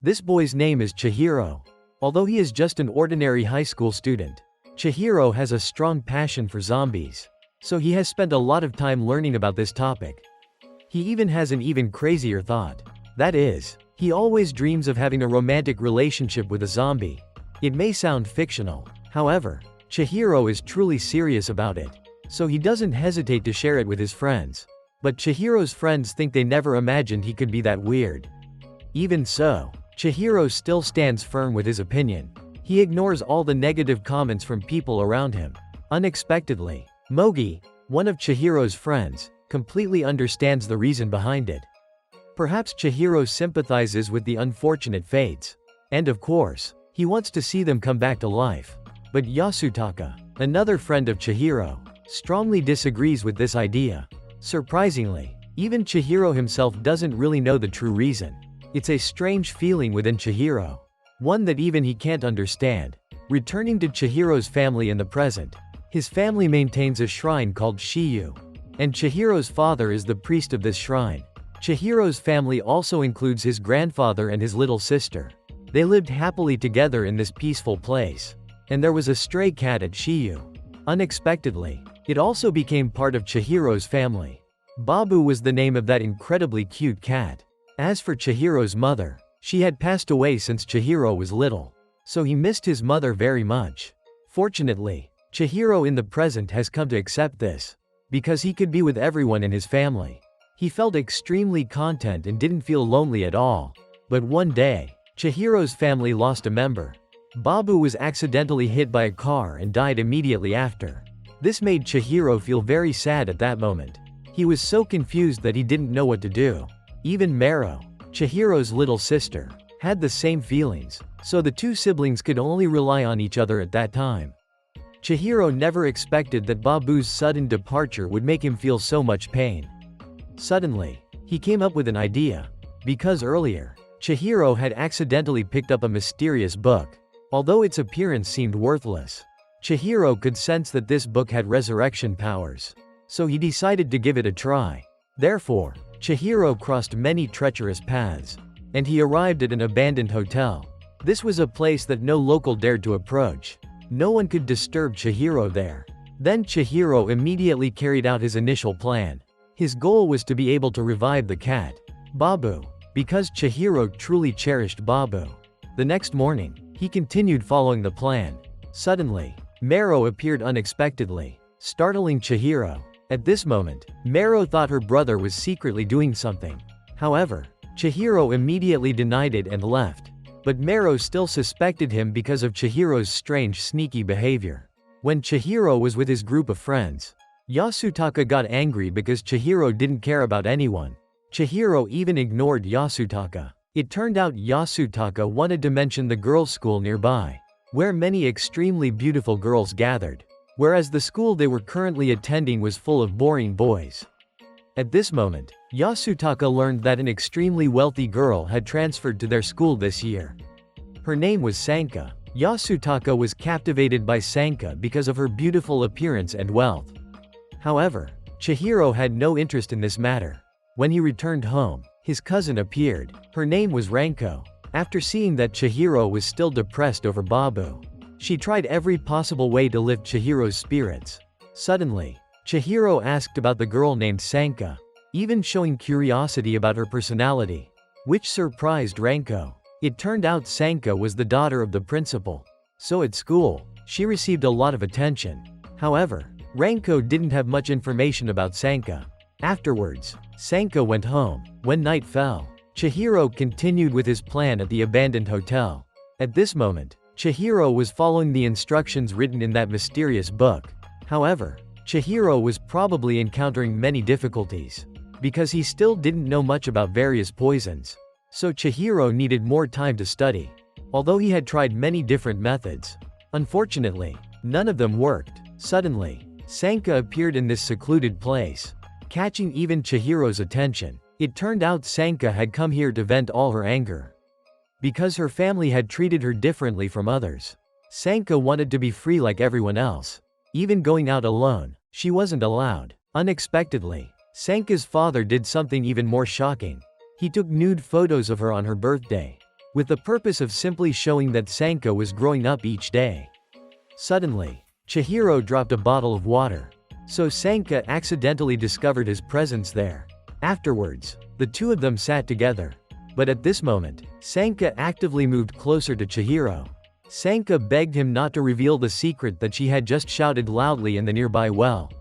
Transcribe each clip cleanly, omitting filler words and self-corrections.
This boy's name is Chihiro. Although he is just an ordinary high school student, Chihiro has a strong passion for zombies. So he has spent a lot of time learning about this topic. He even has an even crazier thought. That is, he always dreams of having a romantic relationship with a zombie. It may sound fictional. However, Chihiro is truly serious about it. So he doesn't hesitate to share it with his friends. But Chihiro's friends think they never imagined he could be that weird. Even so, Chihiro still stands firm with his opinion. He ignores all the negative comments from people around him. Unexpectedly, Mogi, one of Chihiro's friends, completely understands the reason behind it. Perhaps Chihiro sympathizes with the unfortunate fates. And of course, he wants to see them come back to life. But Yasutaka, another friend of Chihiro, strongly disagrees with this idea. Surprisingly, even Chihiro himself doesn't really know the true reason. It's a strange feeling within Chihiro. One that even he can't understand. Returning to Chihiro's family in the present, his family maintains a shrine called Shiyu. And Chihiro's father is the priest of this shrine. Chihiro's family also includes his grandfather and his little sister. They lived happily together in this peaceful place. And there was a stray cat at Shiyu. Unexpectedly, it also became part of Chihiro's family. Babu was the name of that incredibly cute cat. As for Chihiro's mother, she had passed away since Chihiro was little. So he missed his mother very much. Fortunately, Chihiro in the present has come to accept this. Because he could be with everyone in his family. He felt extremely content and didn't feel lonely at all. But one day, Chihiro's family lost a member. Babu was accidentally hit by a car and died immediately after. This made Chihiro feel very sad at that moment. He was so confused that he didn't know what to do. Even Mero, Chihiro's little sister, had the same feelings, so the two siblings could only rely on each other at that time. Chihiro never expected that Babu's sudden departure would make him feel so much pain. Suddenly, he came up with an idea. Because earlier, Chihiro had accidentally picked up a mysterious book. Although its appearance seemed worthless, Chihiro could sense that this book had resurrection powers. So he decided to give it a try. Therefore, Chihiro crossed many treacherous paths. And he arrived at an abandoned hotel. This was a place that no local dared to approach. No one could disturb Chihiro there. Then Chihiro immediately carried out his initial plan. His goal was to be able to revive the cat, Babu, because Chihiro truly cherished Babu. The next morning, he continued following the plan. Suddenly, Mero appeared unexpectedly, startling Chihiro. At this moment, Mero thought her brother was secretly doing something. However, Chihiro immediately denied it and left. But Mero still suspected him because of Chihiro's strange sneaky behavior. When Chihiro was with his group of friends, Yasutaka got angry because Chihiro didn't care about anyone. Chihiro even ignored Yasutaka. It turned out Yasutaka wanted to mention the girls' school nearby, where many extremely beautiful girls gathered, whereas the school they were currently attending was full of boring boys. At this moment, Yasutaka learned that an extremely wealthy girl had transferred to their school this year. Her name was Sanka. Yasutaka was captivated by Sanka because of her beautiful appearance and wealth. However, Chihiro had no interest in this matter. When he returned home, his cousin appeared. Her name was Ranko. After seeing that Chihiro was still depressed over Babu, she tried every possible way to lift Chihiro's spirits. Suddenly, Chihiro asked about the girl named Sanka, even showing curiosity about her personality, which surprised Ranko. It turned out Sanka was the daughter of the principal. So at school, she received a lot of attention. However, Ranko didn't have much information about Sanka. Afterwards, Sanka went home. When night fell, Chihiro continued with his plan at the abandoned hotel. At this moment, Chihiro was following the instructions written in that mysterious book. However, Chihiro was probably encountering many difficulties, because he still didn't know much about various poisons. So Chihiro needed more time to study. Although he had tried many different methods, unfortunately, none of them worked. Suddenly, Sanka appeared in this secluded place, catching even Chihiro's attention. It turned out Sanka had come here to vent all her anger. Because her family had treated her differently from others, Sanka wanted to be free like everyone else. Even going out alone, she wasn't allowed. Unexpectedly, Sanka's father did something even more shocking. He took nude photos of her on her birthday. with the purpose of simply showing that Sanka was growing up each day. Suddenly, Chihiro dropped a bottle of water, so Sanka accidentally discovered his presence there. Afterwards, the two of them sat together. But at this moment, Sanka actively moved closer to Chihiro. Sanka begged him not to reveal the secret that she had just shouted loudly in the nearby well.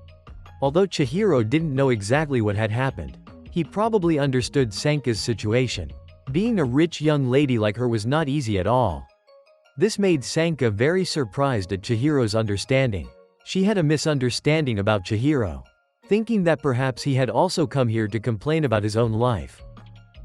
Although Chihiro didn't know exactly what had happened, he probably understood Sanka's situation. Being a rich young lady like her was not easy at all. This made Sanka very surprised at Chihiro's understanding. She had a misunderstanding about Chihiro, thinking that perhaps he had also come here to complain about his own life.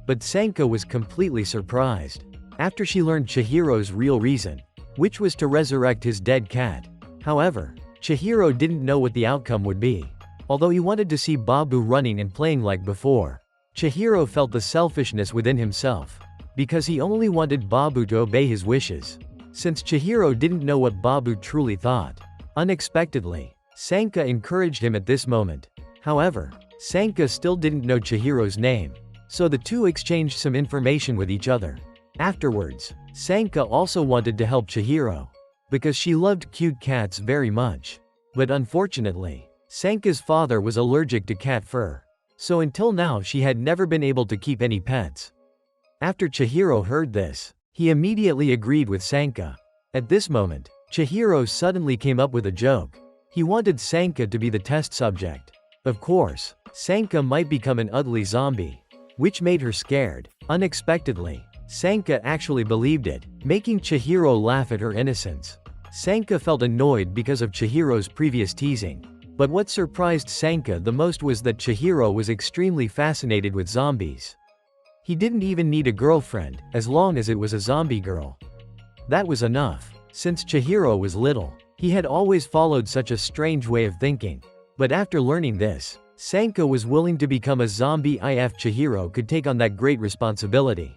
But Sanka was completely surprised after she learned Chihiro's real reason, which was to resurrect his dead cat. However, Chihiro didn't know what the outcome would be. Although he wanted to see Babu running and playing like before, Chihiro felt the selfishness within himself, because he only wanted Babu to obey his wishes. Since Chihiro didn't know what Babu truly thought, unexpectedly, Sanka encouraged him at this moment. However, Sanka still didn't know Chihiro's name, so the two exchanged some information with each other. Afterwards, Sanka also wanted to help Chihiro, because she loved cute cats very much. But unfortunately, Sanka's father was allergic to cat fur, so until now she had never been able to keep any pets. After Chihiro heard this, he immediately agreed with Sanka. At this moment, Chihiro suddenly came up with a joke. He wanted Sanka to be the test subject. Of course, Sanka might become an ugly zombie, which made her scared. Unexpectedly, Sanka actually believed it, making Chihiro laugh at her innocence. Sanka felt annoyed because of Chihiro's previous teasing. But what surprised Sanka the most was that Chihiro was extremely fascinated with zombies. He didn't even need a girlfriend, as long as it was a zombie girl. That was enough. Since Chihiro was little, he had always followed such a strange way of thinking. But after learning this, Sanka was willing to become a zombie if Chihiro could take on that great responsibility.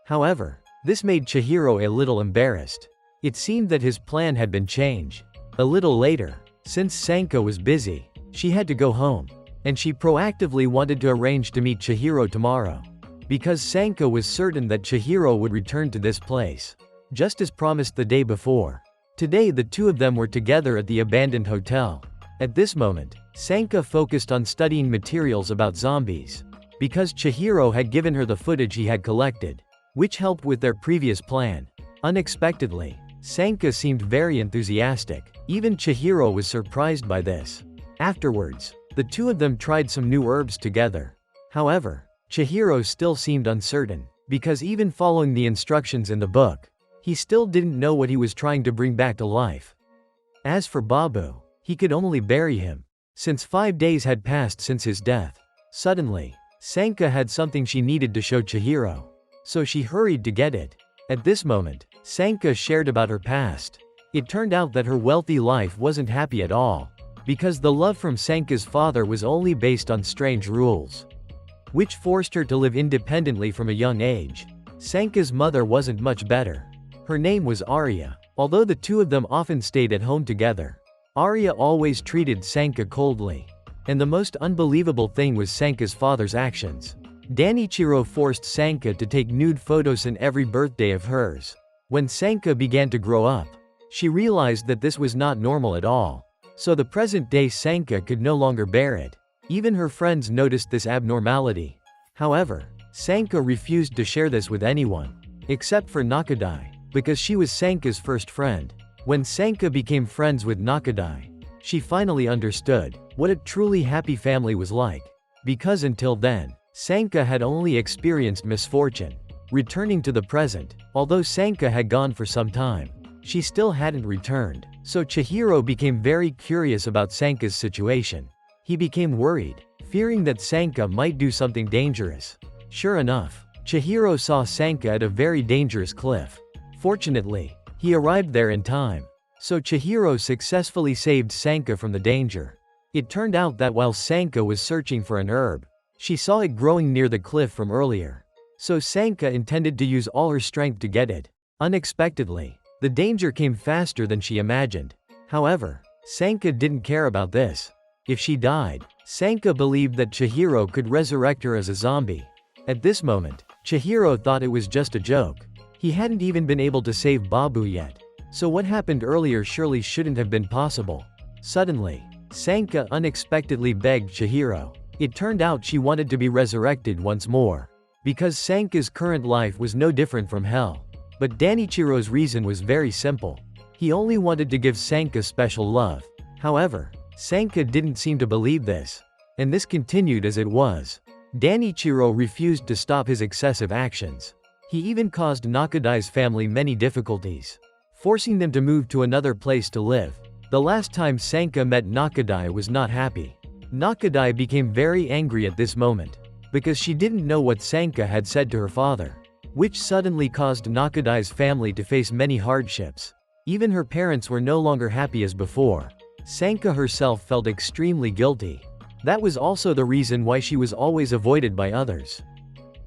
However, this made Chihiro a little embarrassed. It seemed that his plan had been changed. A little later, since Sanka was busy, she had to go home, and she proactively wanted to arrange to meet Chihiro tomorrow, because Sanka was certain that Chihiro would return to this place, just as promised the day before. Today the two of them were together at the abandoned hotel. At this moment, Sanka focused on studying materials about zombies, because Chihiro had given her the footage he had collected, which helped with their previous plan. Unexpectedly, Sanka seemed very enthusiastic. Even Chihiro was surprised by this. Afterwards, the two of them tried some new herbs together. However, Chihiro still seemed uncertain, because even following the instructions in the book, he still didn't know what he was trying to bring back to life. As for Babu, he could only bury him, since 5 days had passed since his death. Suddenly, Sanka had something she needed to show Chihiro, so she hurried to get it. At this moment, Sanka shared about her past. It turned out that her wealthy life wasn't happy at all, because the love from Sanka's father was only based on strange rules, which forced her to live independently from a young age. Sanka's mother wasn't much better. Her name was Arya. Although the two of them often stayed at home together, Arya always treated Sanka coldly. And the most unbelievable thing was Sanka's father's actions. Danichiro forced Sanka to take nude photos in every birthday of hers. When Sanka began to grow up, she realized that this was not normal at all. So the present-day Sanka could no longer bear it. Even her friends noticed this abnormality. However, Sanka refused to share this with anyone, except for Nakadai, because she was Sanka's first friend. When Sanka became friends with Nakadai, she finally understood what a truly happy family was like. Because until then, Sanka had only experienced misfortune. Returning to the present, although Sanka had gone for some time, she still hadn't returned, so Chihiro became very curious about Sanka's situation. He became worried, fearing that Sanka might do something dangerous. Sure enough, Chihiro saw Sanka at a very dangerous cliff. Fortunately, he arrived there in time, so Chihiro successfully saved Sanka from the danger. It turned out that while Sanka was searching for an herb, she saw it growing near the cliff from earlier. So Sanka intended to use all her strength to get it. Unexpectedly, the danger came faster than she imagined. However, Sanka didn't care about this. If she died, Sanka believed that Chihiro could resurrect her as a zombie. At this moment, Chihiro thought it was just a joke. He hadn't even been able to save Babu yet. So what happened earlier surely shouldn't have been possible. Suddenly, Sanka unexpectedly begged Chihiro. It turned out she wanted to be resurrected once more. Because Sanka's current life was no different from hell. But Danichiro's reason was very simple. He only wanted to give Sanka special love. However, Sanka didn't seem to believe this. And this continued as it was. Danichiro refused to stop his excessive actions. He even caused Nakadai's family many difficulties, forcing them to move to another place to live. The last time Sanka met Nakadai was not happy. Nakadai became very angry at this moment, because she didn't know what Sanka had said to her father, which suddenly caused Nakadai's family to face many hardships. Even her parents were no longer happy as before. Sanka herself felt extremely guilty. That was also the reason why she was always avoided by others.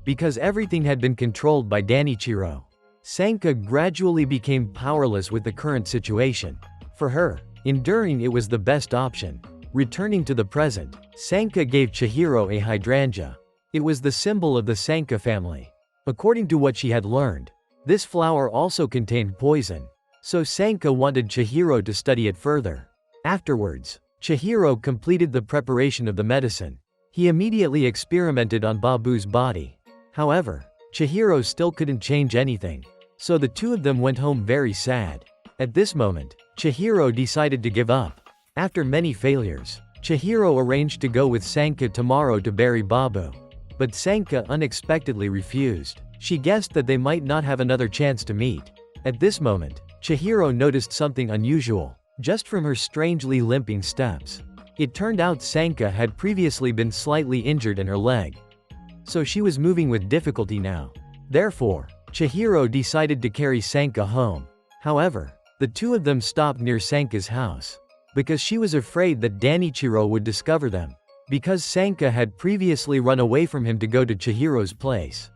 Because everything had been controlled by Danichiro. Sanka gradually became powerless with the current situation. For her, enduring it was the best option. Returning to the present, Sanka gave Chihiro a hydrangea. It was the symbol of the Sanka family. According to what she had learned, this flower also contained poison. So Sanka wanted Chihiro to study it further. Afterwards, Chihiro completed the preparation of the medicine. He immediately experimented on Babu's body. However, Chihiro still couldn't change anything. So the two of them went home very sad. At this moment, Chihiro decided to give up. After many failures, Chihiro arranged to go with Sanka tomorrow to bury Babu. But Sanka unexpectedly refused. She guessed that they might not have another chance to meet. At this moment, Chihiro noticed something unusual, just from her strangely limping steps. It turned out Sanka had previously been slightly injured in her leg. So she was moving with difficulty now. Therefore, Chihiro decided to carry Sanka home. However, the two of them stopped near Sanka's house. Because she was afraid that Danichiro would discover them. Because Sanka had previously run away from him to go to Chihiro's place.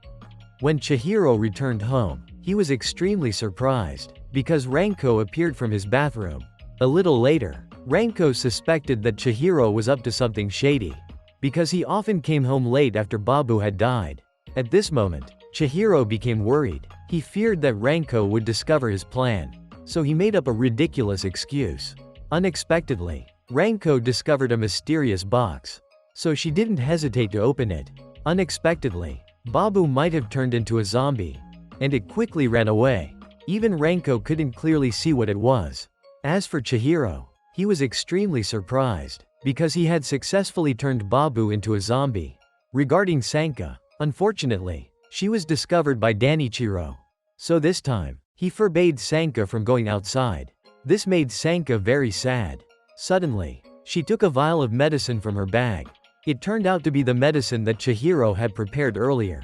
When Chihiro returned home, he was extremely surprised, because Ranko appeared from his bathroom. A little later, Ranko suspected that Chihiro was up to something shady, because he often came home late after Babu had died. At this moment, Chihiro became worried. He feared that Ranko would discover his plan, so he made up a ridiculous excuse. Unexpectedly, Ranko discovered a mysterious box, so she didn't hesitate to open it. Unexpectedly, Babu might have turned into a zombie, and it quickly ran away. Even Ranko couldn't clearly see what it was. As for Chihiro, he was extremely surprised, because he had successfully turned Babu into a zombie. Regarding Sanka, unfortunately, she was discovered by Danichiro. So this time, he forbade Sanka from going outside. This made Sanka very sad. Suddenly, she took a vial of medicine from her bag. It turned out to be the medicine that Chihiro had prepared earlier.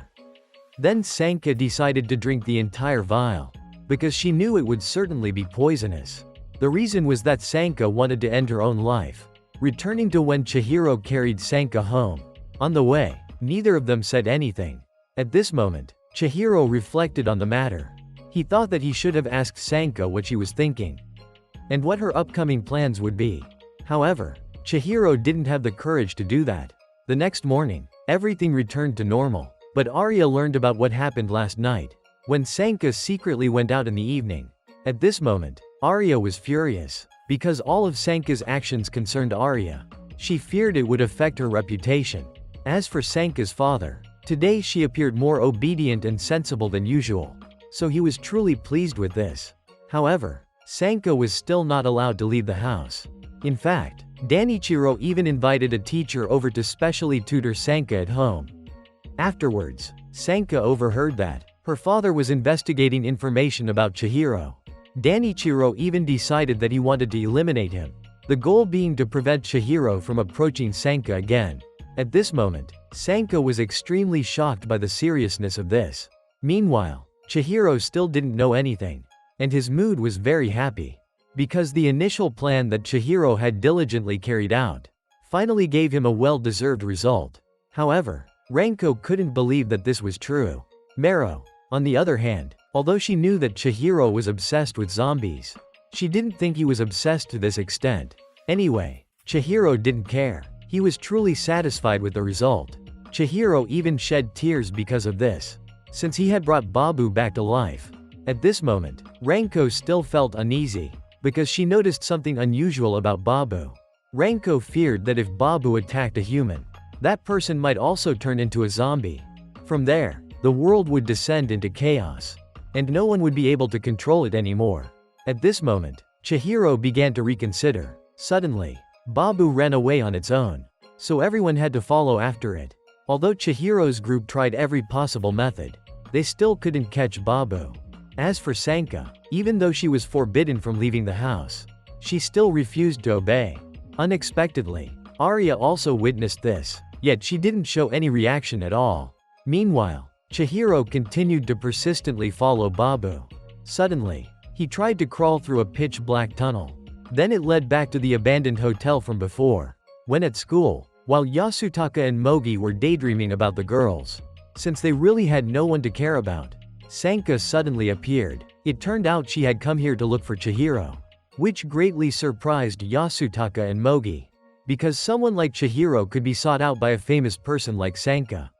Then Sanka decided to drink the entire vial, because she knew it would certainly be poisonous. The reason was that Sanka wanted to end her own life. Returning to when Chihiro carried Sanka home. On the way, neither of them said anything. At this moment, Chihiro reflected on the matter. He thought that he should have asked Sanka what she was thinking, and what her upcoming plans would be. However, Chihiro didn't have the courage to do that. The next morning, everything returned to normal. But Arya learned about what happened last night, when Sanka secretly went out in the evening. At this moment, Arya was furious, because all of Sanka's actions concerned Arya. She feared it would affect her reputation. As for Sanka's father, today she appeared more obedient and sensible than usual. So he was truly pleased with this. However, Sanka was still not allowed to leave the house. In fact, Danichiro even invited a teacher over to specially tutor Sanka at home. Afterwards, Sanka overheard that her father was investigating information about Chihiro. Danichiro even decided that he wanted to eliminate him, the goal being to prevent Chihiro from approaching Sanka again. At this moment, Sanka was extremely shocked by the seriousness of this. Meanwhile, Chihiro still didn't know anything, and his mood was very happy, because the initial plan that Chihiro had diligently carried out finally gave him a well-deserved result. However, Ranko couldn't believe that this was true. Mero, on the other hand, although she knew that Chihiro was obsessed with zombies, she didn't think he was obsessed to this extent. Anyway, Chihiro didn't care. He was truly satisfied with the result. Chihiro even shed tears because of this. Since he had brought Babu back to life, At this moment, Ranko still felt uneasy, because she noticed something unusual about Babu. Ranko feared that if Babu attacked a human, that person might also turn into a zombie. From there, the world would descend into chaos, and no one would be able to control it anymore. At this moment, Chihiro began to reconsider. Suddenly, Babu ran away on its own, so everyone had to follow after it. Although Chihiro's group tried every possible method, they still couldn't catch Babu. As for Sanka, even though she was forbidden from leaving the house, she still refused to obey. Unexpectedly, Arya also witnessed this, yet she didn't show any reaction at all. Meanwhile, Chihiro continued to persistently follow Babu. Suddenly, he tried to crawl through a pitch-black tunnel. Then it led back to the abandoned hotel from before. When at school, while Yasutaka and Mogi were daydreaming about the girls, since they really had no one to care about, Sanka suddenly appeared. It turned out she had come here to look for Chihiro, which greatly surprised Yasutaka and Mogi, because someone like Chihiro could be sought out by a famous person like Sanka.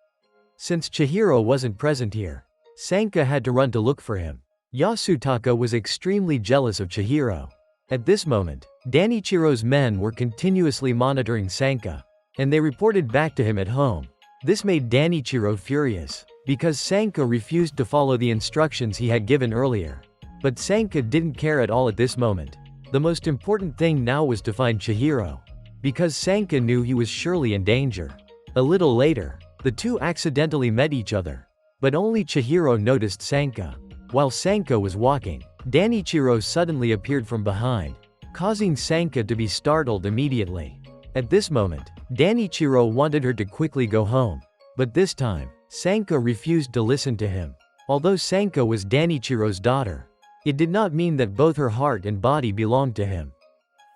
Since Chihiro wasn't present here, Sanka had to run to look for him. Yasutaka was extremely jealous of Chihiro. At this moment, Danichiro's men were continuously monitoring Sanka, and they reported back to him at home. This made Danichiro furious, because Sanka refused to follow the instructions he had given earlier. But Sanka didn't care at all at this moment. The most important thing now was to find Chihiro, because Sanka knew he was surely in danger. A little later, the two accidentally met each other, but only Chihiro noticed Sanka. While Sanka was walking, Danichiro suddenly appeared from behind, causing Sanka to be startled immediately. At this moment, Danichiro wanted her to quickly go home, but this time, Sanka refused to listen to him. Although Sanka was Danichiro's daughter, it did not mean that both her heart and body belonged to him.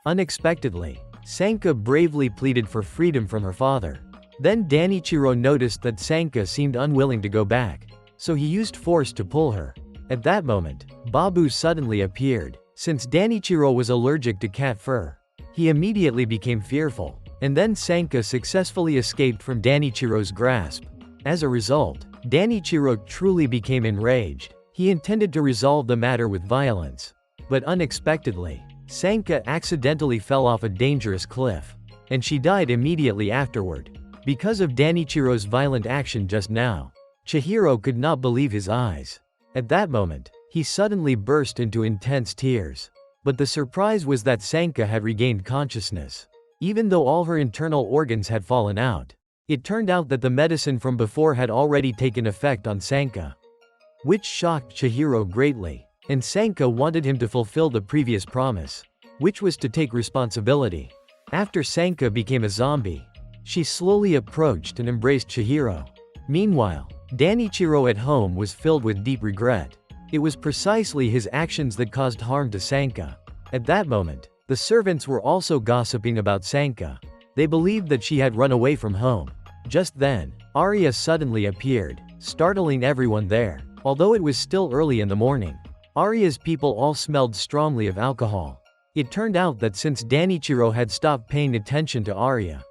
Unexpectedly, Sanka bravely pleaded for freedom from her father. Then Danichiro noticed that Sanka seemed unwilling to go back, so he used force to pull her. At that moment, Babu suddenly appeared. Since Danichiro was allergic to cat fur, he immediately became fearful, and then Sanka successfully escaped from Danichiro's grasp. As a result, Danichiro truly became enraged. He intended to resolve the matter with violence. But unexpectedly, Sanka accidentally fell off a dangerous cliff, and she died immediately afterward. Because of Danichiro's violent action just now, Chihiro could not believe his eyes. At that moment, he suddenly burst into intense tears. But the surprise was that Sanka had regained consciousness. Even though all her internal organs had fallen out, it turned out that the medicine from before had already taken effect on Sanka, which shocked Chihiro greatly, and Sanka wanted him to fulfill the previous promise, which was to take responsibility. After Sanka became a zombie, she slowly approached and embraced Chihiro. Meanwhile, Danichiro at home was filled with deep regret. It was precisely his actions that caused harm to Sanka. At that moment, the servants were also gossiping about Sanka. They believed that she had run away from home. Just then, Arya suddenly appeared, startling everyone there. Although it was still early in the morning, Arya's people all smelled strongly of alcohol. It turned out that since Danichiro had stopped paying attention to Arya,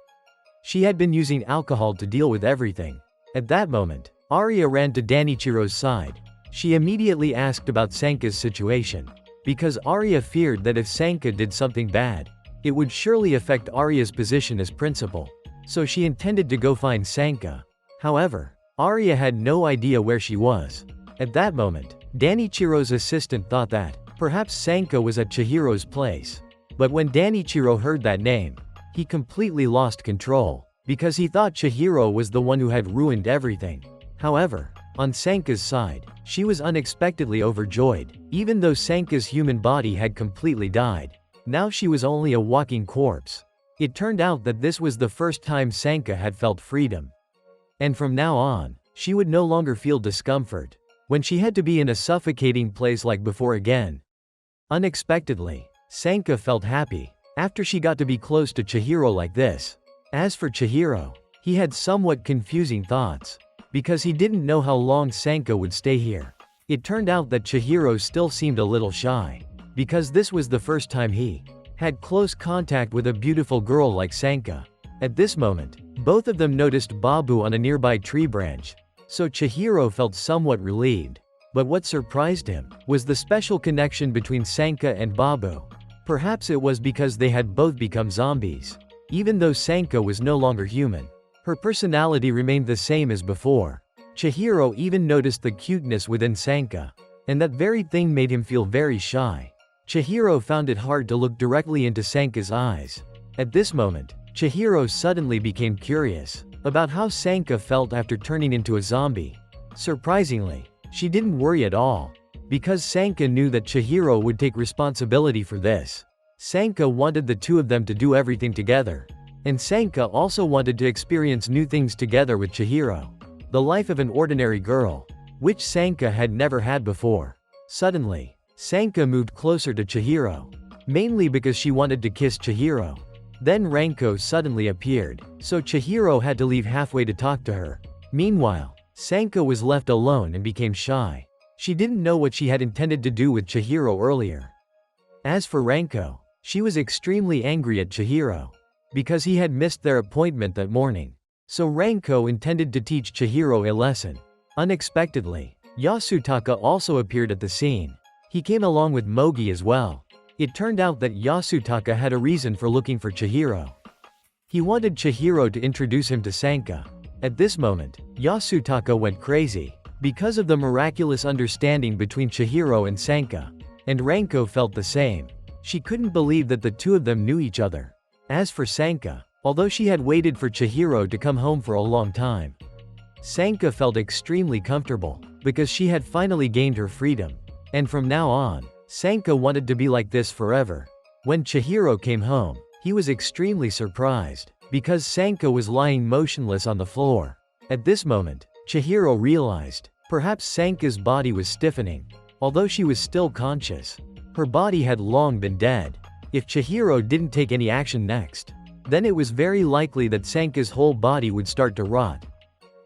she had been using alcohol to deal with everything. At that moment, Arya ran to Danichiro's side. She immediately asked about Sanka's situation, because Arya feared that if Sanka did something bad, it would surely affect Arya's position as principal. So she intended to go find Sanka. However, Arya had no idea where she was. At that moment, Danichiro's assistant thought that perhaps Sanka was at Chihiro's place. But when Danichiro heard that name, he completely lost control, because he thought Chihiro was the one who had ruined everything. However, on Sanka's side, she was unexpectedly overjoyed. Even though Sanka's human body had completely died, now she was only a walking corpse. It turned out that this was the first time Sanka had felt freedom. And from now on, she would no longer feel discomfort when she had to be in a suffocating place like before again. Unexpectedly, Sanka felt happy after she got to be close to Chihiro like this. As for Chihiro, he had somewhat confusing thoughts, because he didn't know how long Sanka would stay here. It turned out that Chihiro still seemed a little shy, because this was the first time he had close contact with a beautiful girl like Sanka. At this moment, both of them noticed Babu on a nearby tree branch, so Chihiro felt somewhat relieved. But what surprised him was the special connection between Sanka and Babu. Perhaps it was because they had both become zombies. Even though Sanka was no longer human, her personality remained the same as before. Chihiro even noticed the cuteness within Sanka, and that very thing made him feel very shy. Chihiro found it hard to look directly into Sanka's eyes. At this moment, Chihiro suddenly became curious about how Sanka felt after turning into a zombie. Surprisingly, she didn't worry at all, because Sanka knew that Chihiro would take responsibility for this. Sanka wanted the two of them to do everything together, and Sanka also wanted to experience new things together with Chihiro. The life of an ordinary girl, which Sanka had never had before. Suddenly, Sanka moved closer to Chihiro, mainly because she wanted to kiss Chihiro. Then Ranko suddenly appeared, so Chihiro had to leave halfway to talk to her. Meanwhile, Sanka was left alone and became shy. She didn't know what she had intended to do with Chihiro earlier. As for Ranko, she was extremely angry at Chihiro, because he had missed their appointment that morning. So Ranko intended to teach Chihiro a lesson. Unexpectedly, Yasutaka also appeared at the scene. He came along with Mogi as well. It turned out that Yasutaka had a reason for looking for Chihiro. He wanted Chihiro to introduce him to Sanka. At this moment, Yasutaka went crazy, because of the miraculous understanding between Chihiro and Sanka. And Ranko felt the same. She couldn't believe that the two of them knew each other. As for Sanka, although she had waited for Chihiro to come home for a long time, Sanka felt extremely comfortable, because she had finally gained her freedom. And from now on, Sanka wanted to be like this forever. When Chihiro came home, he was extremely surprised, because Sanka was lying motionless on the floor. At this moment, Chihiro realized, perhaps Sanka's body was stiffening. Although she was still conscious, her body had long been dead. If Chihiro didn't take any action next, then it was very likely that Sanka's whole body would start to rot.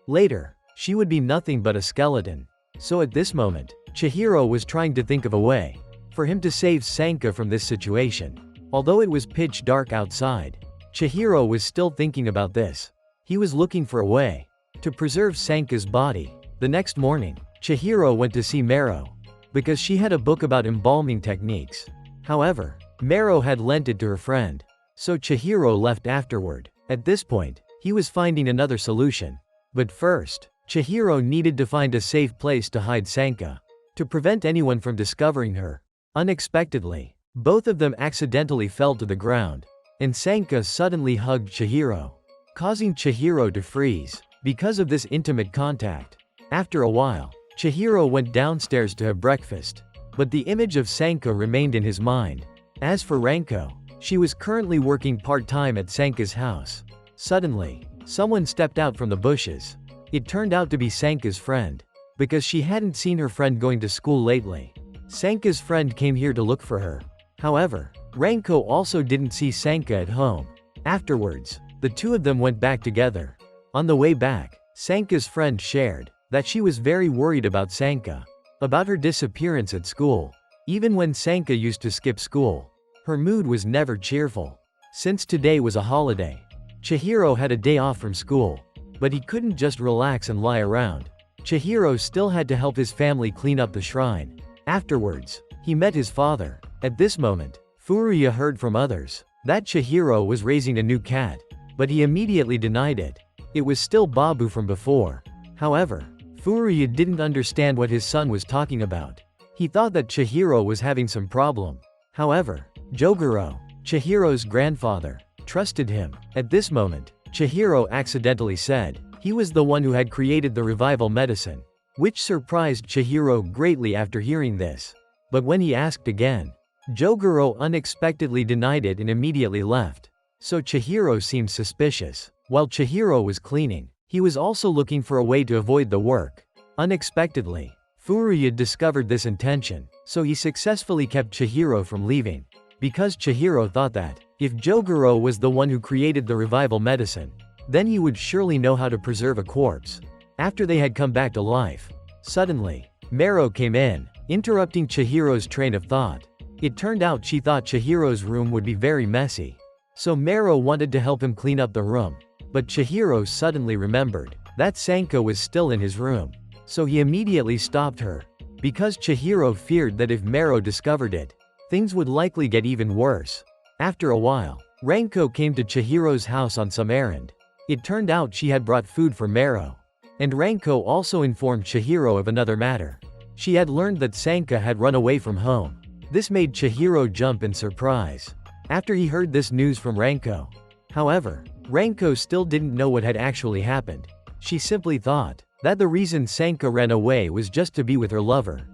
Later, she would be nothing but a skeleton. So at this moment, Chihiro was trying to think of a way for him to save Sanka from this situation. Although it was pitch dark outside, Chihiro was still thinking about this. He was looking for a way to preserve Sanka's body. The next morning, Chihiro went to see Mero, because she had a book about embalming techniques. However, Mero had lent it to her friend, so Chihiro left afterward. At this point, he was finding another solution. But first, Chihiro needed to find a safe place to hide Sanka, to prevent anyone from discovering her. Unexpectedly, both of them accidentally fell to the ground, and Sanka suddenly hugged Chihiro, causing Chihiro to freeze, because of this intimate contact. After a while, Chihiro went downstairs to have breakfast, but the image of Sanka remained in his mind. As for Ranko, she was currently working part-time at Sanka's house. Suddenly, someone stepped out from the bushes. It turned out to be Sanka's friend, because she hadn't seen her friend going to school lately. Sanka's friend came here to look for her. However, Ranko also didn't see Sanka at home. Afterwards, the two of them went back together. On the way back, Sanka's friend shared that she was very worried about Sanka, about her disappearance at school. Even when Sanka used to skip school, her mood was never cheerful. Since today was a holiday, Chihiro had a day off from school, but he couldn't just relax and lie around. Chihiro still had to help his family clean up the shrine. Afterwards, he met his father. At this moment, Furuya heard from others that Chihiro was raising a new cat, but he immediately denied it. It was still Babu from before. However, Furuya didn't understand what his son was talking about. He thought that Chihiro was having some problem. However, Jogoro, Chihiro's grandfather, trusted him. At this moment, Chihiro accidentally said he was the one who had created the revival medicine, which surprised Chihiro greatly after hearing this. But when he asked again, Jogoro unexpectedly denied it and immediately left. So Chihiro seemed suspicious. While Chihiro was cleaning, he was also looking for a way to avoid the work. Unexpectedly, Furuya discovered this intention, so he successfully kept Chihiro from leaving. Because Chihiro thought that, if Jogoro was the one who created the revival medicine, then he would surely know how to preserve a corpse. After they had come back to life, suddenly, Mero came in, interrupting Chihiro's train of thought. It turned out she thought Chihiro's room would be very messy. So Mero wanted to help him clean up the room. But Chihiro suddenly remembered that Sanka was still in his room. So he immediately stopped her. because Chihiro feared that if Mero discovered it, things would likely get even worse. After a while, Renko came to Chihiro's house on some errand. It turned out she had brought food for Mero. And Renko also informed Chihiro of another matter. She had learned that Sanka had run away from home. This made Chihiro jump in surprise after he heard this news from Renko. However, Renko still didn't know what had actually happened. She simply thought that the reason Sanka ran away was just to be with her lover.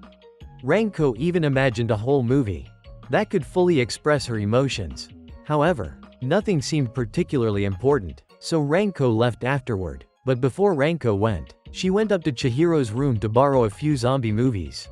Renko even imagined a whole movie that could fully express her emotions. However, nothing seemed particularly important, so Renko left afterward. But before Renko went, she went up to Chihiro's room to borrow a few zombie movies,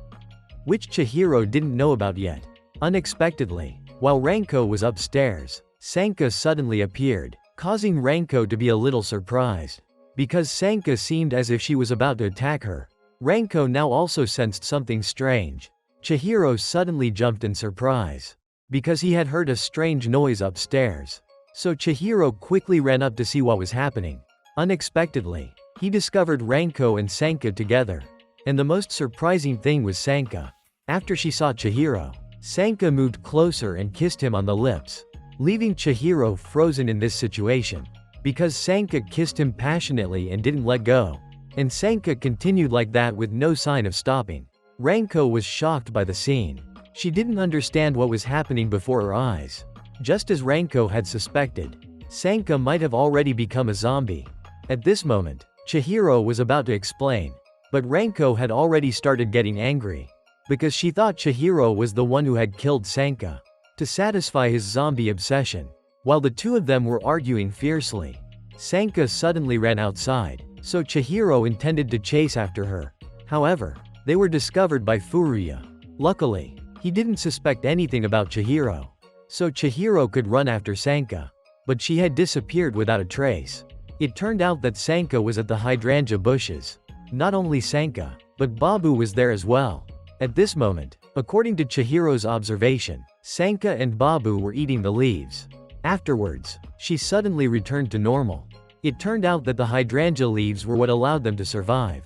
which Chihiro didn't know about yet. Unexpectedly, while Renko was upstairs, Sanka suddenly appeared, causing Renko to be a little surprised, because Sanka seemed as if she was about to attack her. Renko now also sensed something strange. Chihiro suddenly jumped in surprise, because he had heard a strange noise upstairs. So Chihiro quickly ran up to see what was happening. Unexpectedly, he discovered Renko and Sanka together. And the most surprising thing was Sanka. After she saw Chihiro, Sanka moved closer and kissed him on the lips, leaving Chihiro frozen in this situation. Because Sanka kissed him passionately and didn't let go. And Sanka continued like that with no sign of stopping. Renko was shocked by the scene. She didn't understand what was happening before her eyes. Just as Renko had suspected, Sanka might have already become a zombie. At this moment, Chihiro was about to explain, but Renko had already started getting angry, because she thought Chihiro was the one who had killed Sanka to satisfy his zombie obsession. While the two of them were arguing fiercely, Sanka suddenly ran outside, so Chihiro intended to chase after her. However, they were discovered by Furuya. Luckily, he didn't suspect anything about Chihiro, so Chihiro could run after Sanka, but she had disappeared without a trace. It turned out that Sanka was at the hydrangea bushes. Not only Sanka, but Babu was there as well. At this moment, according to Chihiro's observation, Sanka and Babu were eating the leaves. Afterwards, she suddenly returned to normal. It turned out that the hydrangea leaves were what allowed them to survive.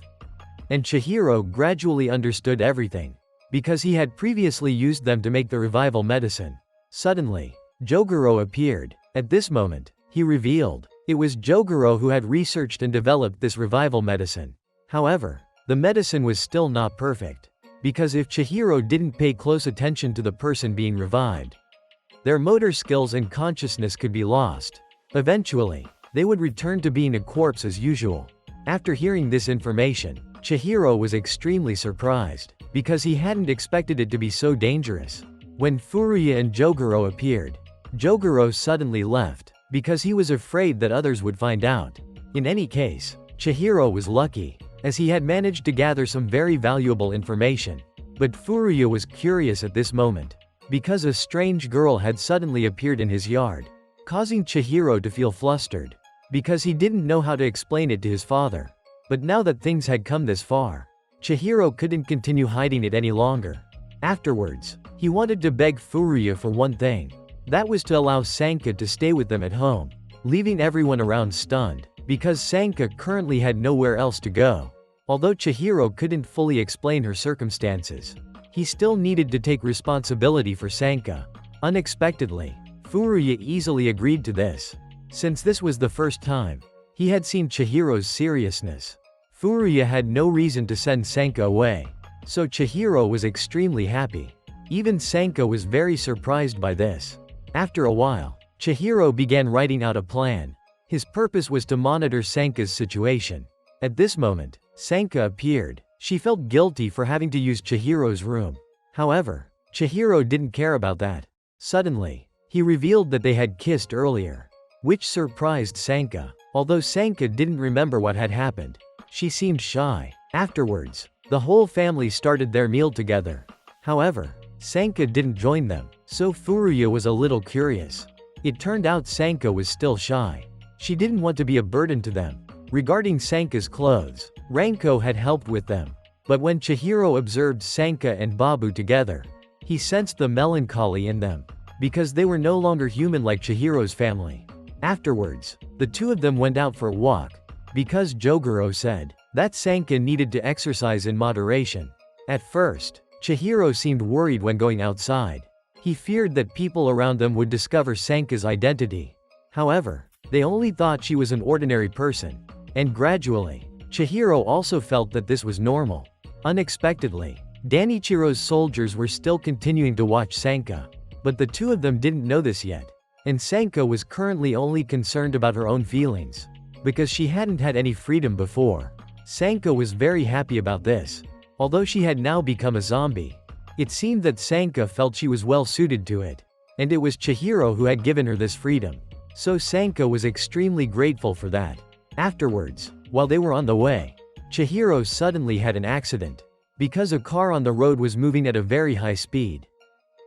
And Chihiro gradually understood everything, because he had previously used them to make the revival medicine. Suddenly, Jogoro appeared. At this moment, he revealed it was Jogoro who had researched and developed this revival medicine. However, the medicine was still not perfect, because if Chihiro didn't pay close attention to the person being revived, their motor skills and consciousness could be lost. Eventually, they would return to being a corpse as usual. After hearing this information, Chihiro was extremely surprised, because he hadn't expected it to be so dangerous. When Furuya and Jogoro appeared, Jogoro suddenly left, because he was afraid that others would find out. In any case, Chihiro was lucky, as he had managed to gather some very valuable information. But Furuya was curious at this moment, because a strange girl had suddenly appeared in his yard, causing Chihiro to feel flustered, because he didn't know how to explain it to his father. But now that things had come this far, Chihiro couldn't continue hiding it any longer. Afterwards, he wanted to beg Furuya for one thing. That was to allow Sanka to stay with them at home, leaving everyone around stunned, because Sanka currently had nowhere else to go. Although Chihiro couldn't fully explain her circumstances, he still needed to take responsibility for Sanka. Unexpectedly, Furuya easily agreed to this. Since this was the first time he had seen Chihiro's seriousness, Furuya had no reason to send Sanka away, so Chihiro was extremely happy. Even Sanka was very surprised by this. After a while, Chihiro began writing out a plan. His purpose was to monitor Sanka's situation. At this moment, Sanka appeared. She felt guilty for having to use Chihiro's room. However, Chihiro didn't care about that. Suddenly, he revealed that they had kissed earlier, which surprised Sanka. Although Sanka didn't remember what had happened, she seemed shy. Afterwards, the whole family started their meal together. However, Sanka didn't join them, so Furuya was a little curious. It turned out Sanka was still shy. She didn't want to be a burden to them. Regarding Sanka's clothes, Renko had helped with them. But when Chihiro observed Sanka and Babu together, he sensed the melancholy in them, because they were no longer human like Chihiro's family. Afterwards, the two of them went out for a walk, because Jogoro said that Sanka needed to exercise in moderation. At first, Chihiro seemed worried when going outside. He feared that people around them would discover Sanka's identity. However, they only thought she was an ordinary person. And gradually, Chihiro also felt that this was normal. Unexpectedly, Danichiro's soldiers were still continuing to watch Sanka. But the two of them didn't know this yet. And Sanka was currently only concerned about her own feelings. Because she hadn't had any freedom before. Sanka was very happy about this. Although she had now become a zombie. It seemed that Sanka felt she was well suited to it. And it was Chihiro who had given her this freedom. So Sanka was extremely grateful for that. Afterwards, while they were on the way, Chihiro suddenly had an accident. Because a car on the road was moving at a very high speed.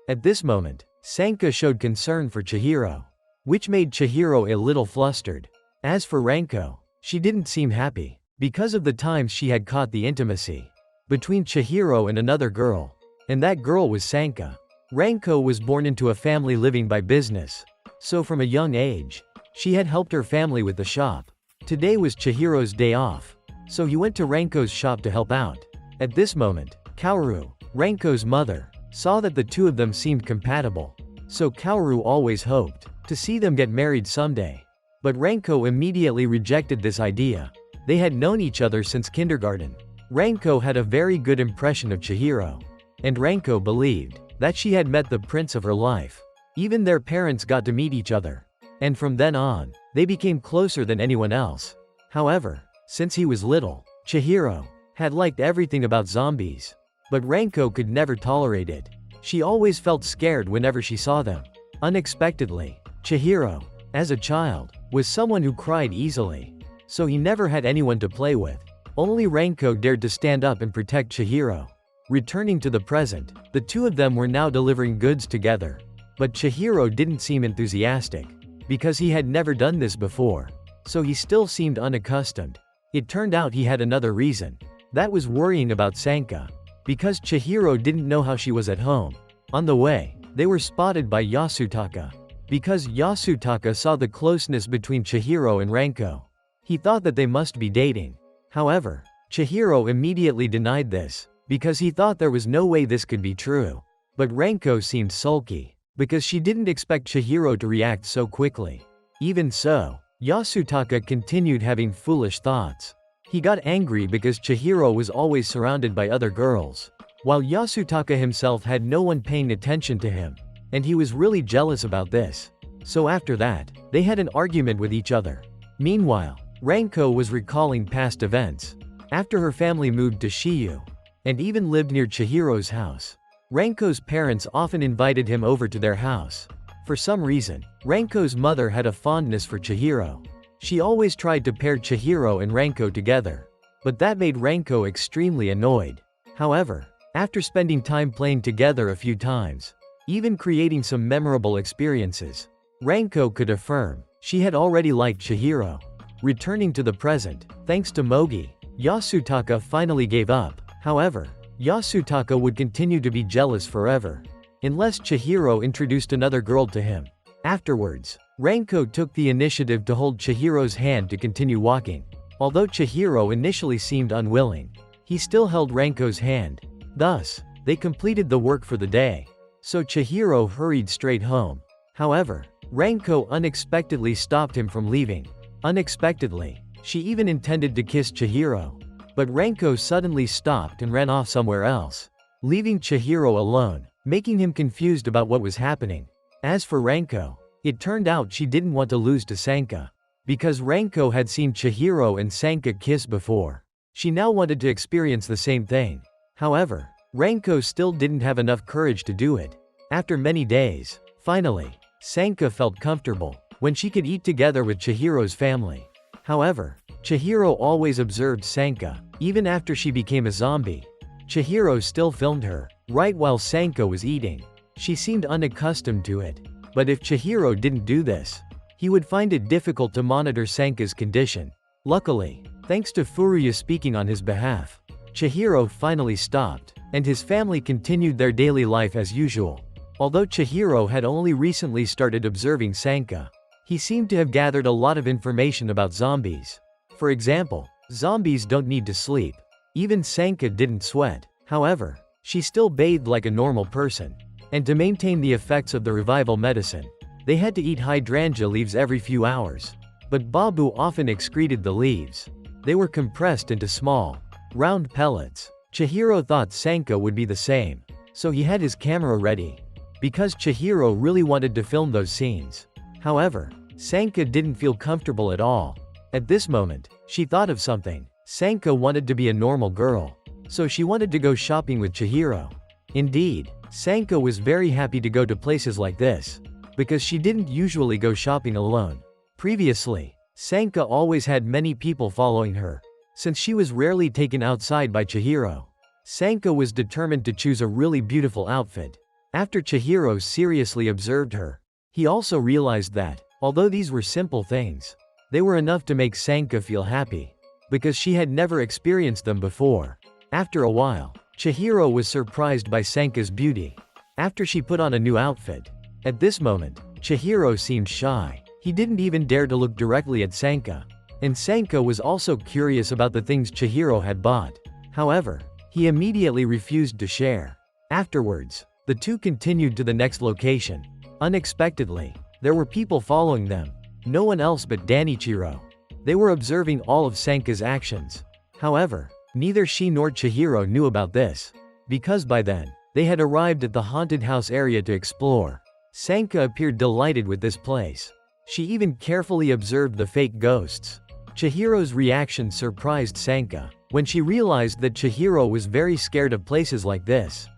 At this moment, Sanka showed concern for Chihiro. Which made Chihiro a little flustered. As for Ranko, she didn't seem happy. Because of the times she had caught the intimacy between Chihiro and another girl. And that girl was Sanka. Ranko was born into a family living by business. So from a young age, she had helped her family with the shop. Today was Chihiro's day off. So he went to Ranko's shop to help out. At this moment, Kaoru, Ranko's mother, saw that the two of them seemed compatible. So Kaoru always hoped to see them get married someday. But Ranko immediately rejected this idea. They had known each other since kindergarten. Ranko had a very good impression of Chihiro. And Ranko believed that she had met the prince of her life. Even their parents got to meet each other. And from then on, they became closer than anyone else. However, since he was little, Chihiro had liked everything about zombies. But Ranko could never tolerate it. She always felt scared whenever she saw them. Unexpectedly, Chihiro, as a child, was someone who cried easily. So he never had anyone to play with. Only Ranko dared to stand up and protect Chihiro. Returning to the present, the two of them were now delivering goods together. But Chihiro didn't seem enthusiastic. Because he had never done this before. So he still seemed unaccustomed. It turned out he had another reason. That was worrying about Sanka. Because Chihiro didn't know how she was at home. On the way, they were spotted by Yasutaka. Because Yasutaka saw the closeness between Chihiro and Ranko. He thought that they must be dating. However, Chihiro immediately denied this. Because he thought there was no way this could be true. But Ranko seemed sulky. Because she didn't expect Chihiro to react so quickly. Even so, Yasutaka continued having foolish thoughts. He got angry because Chihiro was always surrounded by other girls. While Yasutaka himself had no one paying attention to him. And he was really jealous about this. So after that, they had an argument with each other. Meanwhile, Ranko was recalling past events. After her family moved to Shiyu. And even lived near Chihiro's house. Ranko's parents often invited him over to their house. For some reason, Ranko's mother had a fondness for Chihiro. She always tried to pair Chihiro and Ranko together. But that made Ranko extremely annoyed. However, after spending time playing together a few times, even creating some memorable experiences, Ranko could affirm she had already liked Chihiro. Returning to the present, thanks to Mogi, Yasutaka finally gave up. However, Yasutaka would continue to be jealous forever. Unless Chihiro introduced another girl to him. Afterwards, Ranko took the initiative to hold Chihiro's hand to continue walking. Although Chihiro initially seemed unwilling, he still held Ranko's hand. Thus, they completed the work for the day. So Chihiro hurried straight home. However, Ranko unexpectedly stopped him from leaving. Unexpectedly, she even intended to kiss Chihiro. But Ranko suddenly stopped and ran off somewhere else, leaving Chihiro alone, making him confused about what was happening. As for Ranko, it turned out she didn't want to lose to Sanka. Because Ranko had seen Chihiro and Sanka kiss before. She now wanted to experience the same thing. However, Ranko still didn't have enough courage to do it. After many days, finally, Sanka felt comfortable when she could eat together with Chihiro's family. However, Chihiro always observed Sanka, even after she became a zombie. Chihiro still filmed her, right while Sanka was eating. She seemed unaccustomed to it. But if Chihiro didn't do this, he would find it difficult to monitor Sanka's condition. Luckily, thanks to Furuya speaking on his behalf, Chihiro finally stopped, and his family continued their daily life as usual. Although Chihiro had only recently started observing Sanka, he seemed to have gathered a lot of information about zombies. For example, zombies don't need to sleep. Even Sanka didn't sweat. However, She still bathed like a normal person. And to maintain the effects of the revival medicine, they had to eat hydrangea leaves every few hours. But Babu often excreted the leaves. They were compressed into small, round pellets. Chihiro thought Sanka would be the same, so he had his camera ready, because Chihiro really wanted to film those scenes. However, Sanka didn't feel comfortable at all. At this moment, she thought of something. Sanka wanted to be a normal girl, so she wanted to go shopping with Chihiro. Indeed, Sanka was very happy to go to places like this, because she didn't usually go shopping alone. Previously, Sanka always had many people following her, since she was rarely taken outside by Chihiro. Sanka was determined to choose a really beautiful outfit. After Chihiro seriously observed her, he also realized that, although these were simple things, they were enough to make Sanka feel happy, because she had never experienced them before. After a while, Chihiro was surprised by Sanka's beauty. After she put on a new outfit, at this moment, Chihiro seemed shy. He didn't even dare to look directly at Sanka. And Sanka was also curious about the things Chihiro had bought. However, he immediately refused to share. Afterwards, the two continued to the next location. Unexpectedly, there were people following them. No one else but Danichiro. They were observing all of Sanka's actions. However, neither she nor Chihiro knew about this, because by then, they had arrived at the haunted house area to explore. Sanka appeared delighted with this place. She even carefully observed the fake ghosts. Chihiro's reaction surprised Sanka when she realized that Chihiro was very scared of places like this.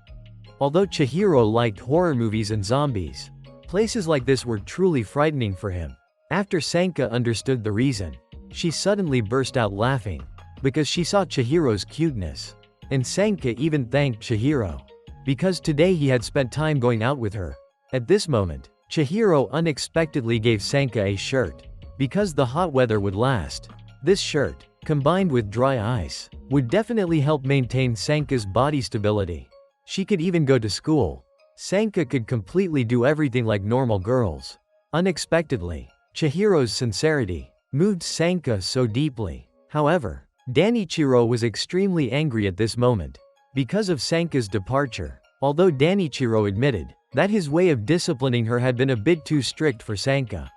Although Chihiro liked horror movies and zombies, places like this were truly frightening for him. After Sanka understood the reason, she suddenly burst out laughing, because she saw Chihiro's cuteness. And Sanka even thanked Chihiro, because today he had spent time going out with her. At this moment, Chihiro unexpectedly gave Sanka a shirt, because the hot weather would last. This shirt, combined with dry ice, would definitely help maintain Sanka's body stability. She could even go to school. Sanka could completely do everything like normal girls. Unexpectedly, Chihiro's sincerity moved Sanka so deeply. However, Danichiro was extremely angry at this moment, because of Sanka's departure. Although Danichiro admitted that his way of disciplining her had been a bit too strict for Sanka.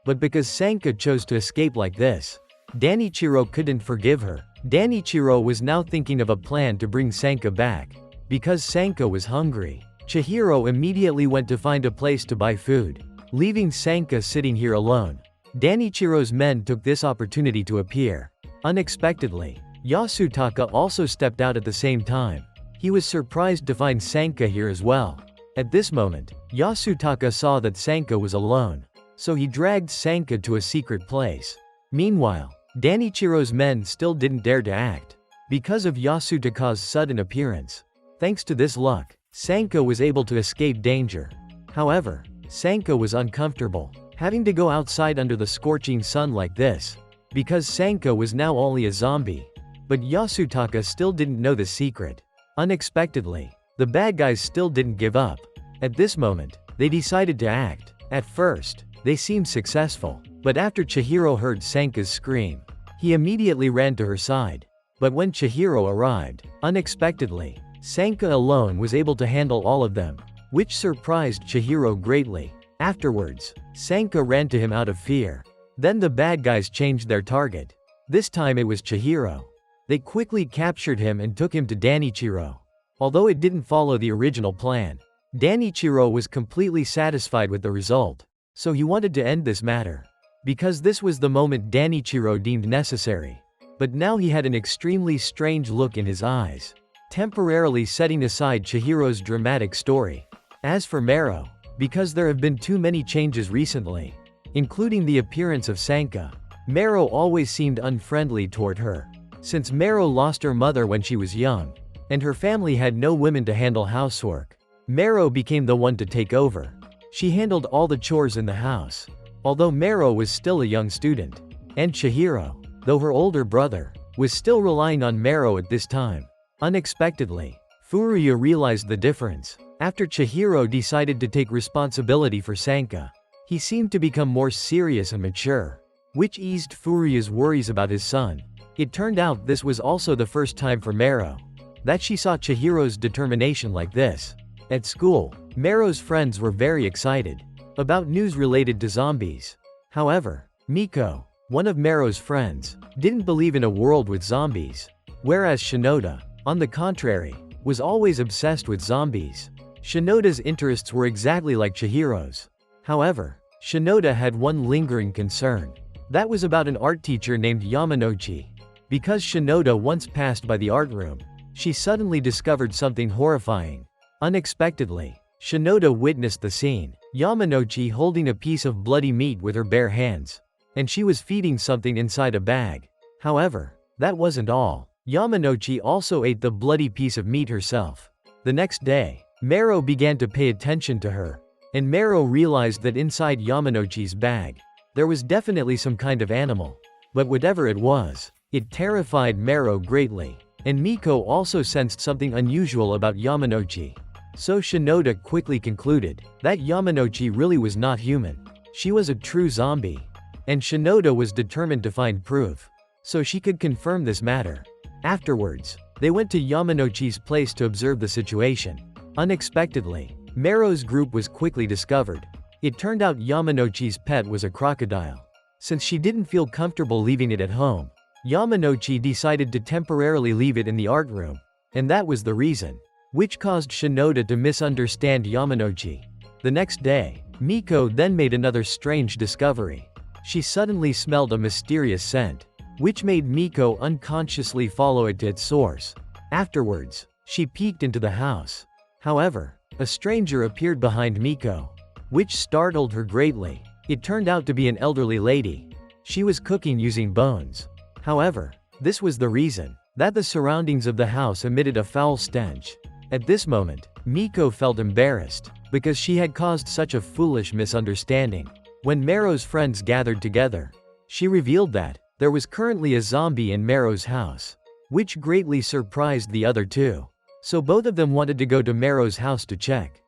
But because Sanka chose to escape like this, Danichiro couldn't forgive her. Danichiro was now thinking of a plan to bring Sanka back. Because Sanka was hungry, Chihiro immediately went to find a place to buy food, leaving Sanka sitting here alone. Danichiro's men took this opportunity to appear. Unexpectedly, Yasutaka also stepped out at the same time. He was surprised to find Sanka here as well. At this moment, Yasutaka saw that Sanka was alone, so he dragged Sanka to a secret place. Meanwhile, Danichiro's men still didn't dare to act, because of Yasutaka's sudden appearance. Thanks to this luck, Sanka was able to escape danger. However, Sanka was uncomfortable, having to go outside under the scorching sun like this, because Sanka was now only a zombie. But Yasutaka still didn't know the secret. Unexpectedly, the bad guys still didn't give up. At this moment, they decided to act. At first, they seemed successful, but after Chihiro heard Sanka's scream, he immediately ran to her side. But when Chihiro arrived, unexpectedly, Sanka alone was able to handle all of them, which surprised Chihiro greatly. Afterwards, Sanka ran to him out of fear. Then the bad guys changed their target. This time it was Chihiro. They quickly captured him and took him to Danichiro. Although it didn't follow the original plan, Danichiro was completely satisfied with the result, so he wanted to end this matter. Because this was the moment Danichiro deemed necessary. But now he had an extremely strange look in his eyes, temporarily setting aside Chihiro's dramatic story. As for Mero, because there have been too many changes recently, including the appearance of Sanka, Mero always seemed unfriendly toward her. Since Mero lost her mother when she was young, and her family had no women to handle housework, Mero became the one to take over. She handled all the chores in the house. Although Mero was still a young student, and Chihiro, though her older brother, was still relying on Mero at this time. Unexpectedly, Furuya realized the difference. After Chihiro decided to take responsibility for Sanka, he seemed to become more serious and mature, which eased Furuya's worries about his son. It turned out this was also the first time for Mero. that she saw Chihiro's determination like this. At school, Mero's friends were very excited about news related to zombies. However, Miko, one of Mero's friends, didn't believe in a world with zombies, whereas Shinoda, on the contrary, was always obsessed with zombies. Shinoda's interests were exactly like Chihiro's. However, Shinoda had one lingering concern. That was about an art teacher named Yamanouchi. Because Shinoda once passed by the art room, she suddenly discovered something horrifying. Unexpectedly, Shinoda witnessed the scene, Yamanouchi holding a piece of bloody meat with her bare hands. And she was feeding something inside a bag. However, that wasn't all. Yamanouchi also ate the bloody piece of meat herself. The next day, Mero began to pay attention to her, and Mero realized that inside Yamanouchi's bag, there was definitely some kind of animal. But whatever it was, it terrified Mero greatly, and Miko also sensed something unusual about Yamanouchi. So Shinoda quickly concluded that Yamanouchi really was not human. She was a true zombie. And Shinoda was determined to find proof, so she could confirm this matter. Afterwards, they went to Yamanouchi's place to observe the situation. Unexpectedly, Mero's group was quickly discovered. It turned out Yamanouchi's pet was a crocodile. Since she didn't feel comfortable leaving it at home, Yamanouchi decided to temporarily leave it in the art room, and that was the reason, which caused Shinoda to misunderstand Yamanouchi. The next day, Miko then made another strange discovery. She suddenly smelled a mysterious scent, which made Miko unconsciously follow it to its source. Afterwards, she peeked into the house. However, a stranger appeared behind Miko, which startled her greatly. It turned out to be an elderly lady. She was cooking using bones. However, this was the reason that the surroundings of the house emitted a foul stench. At this moment, Miko felt embarrassed because she had caused such a foolish misunderstanding. When Mero's friends gathered together, she revealed that there was currently a zombie in Mero's house, which greatly surprised the other two. So both of them wanted to go to Mero's house to check.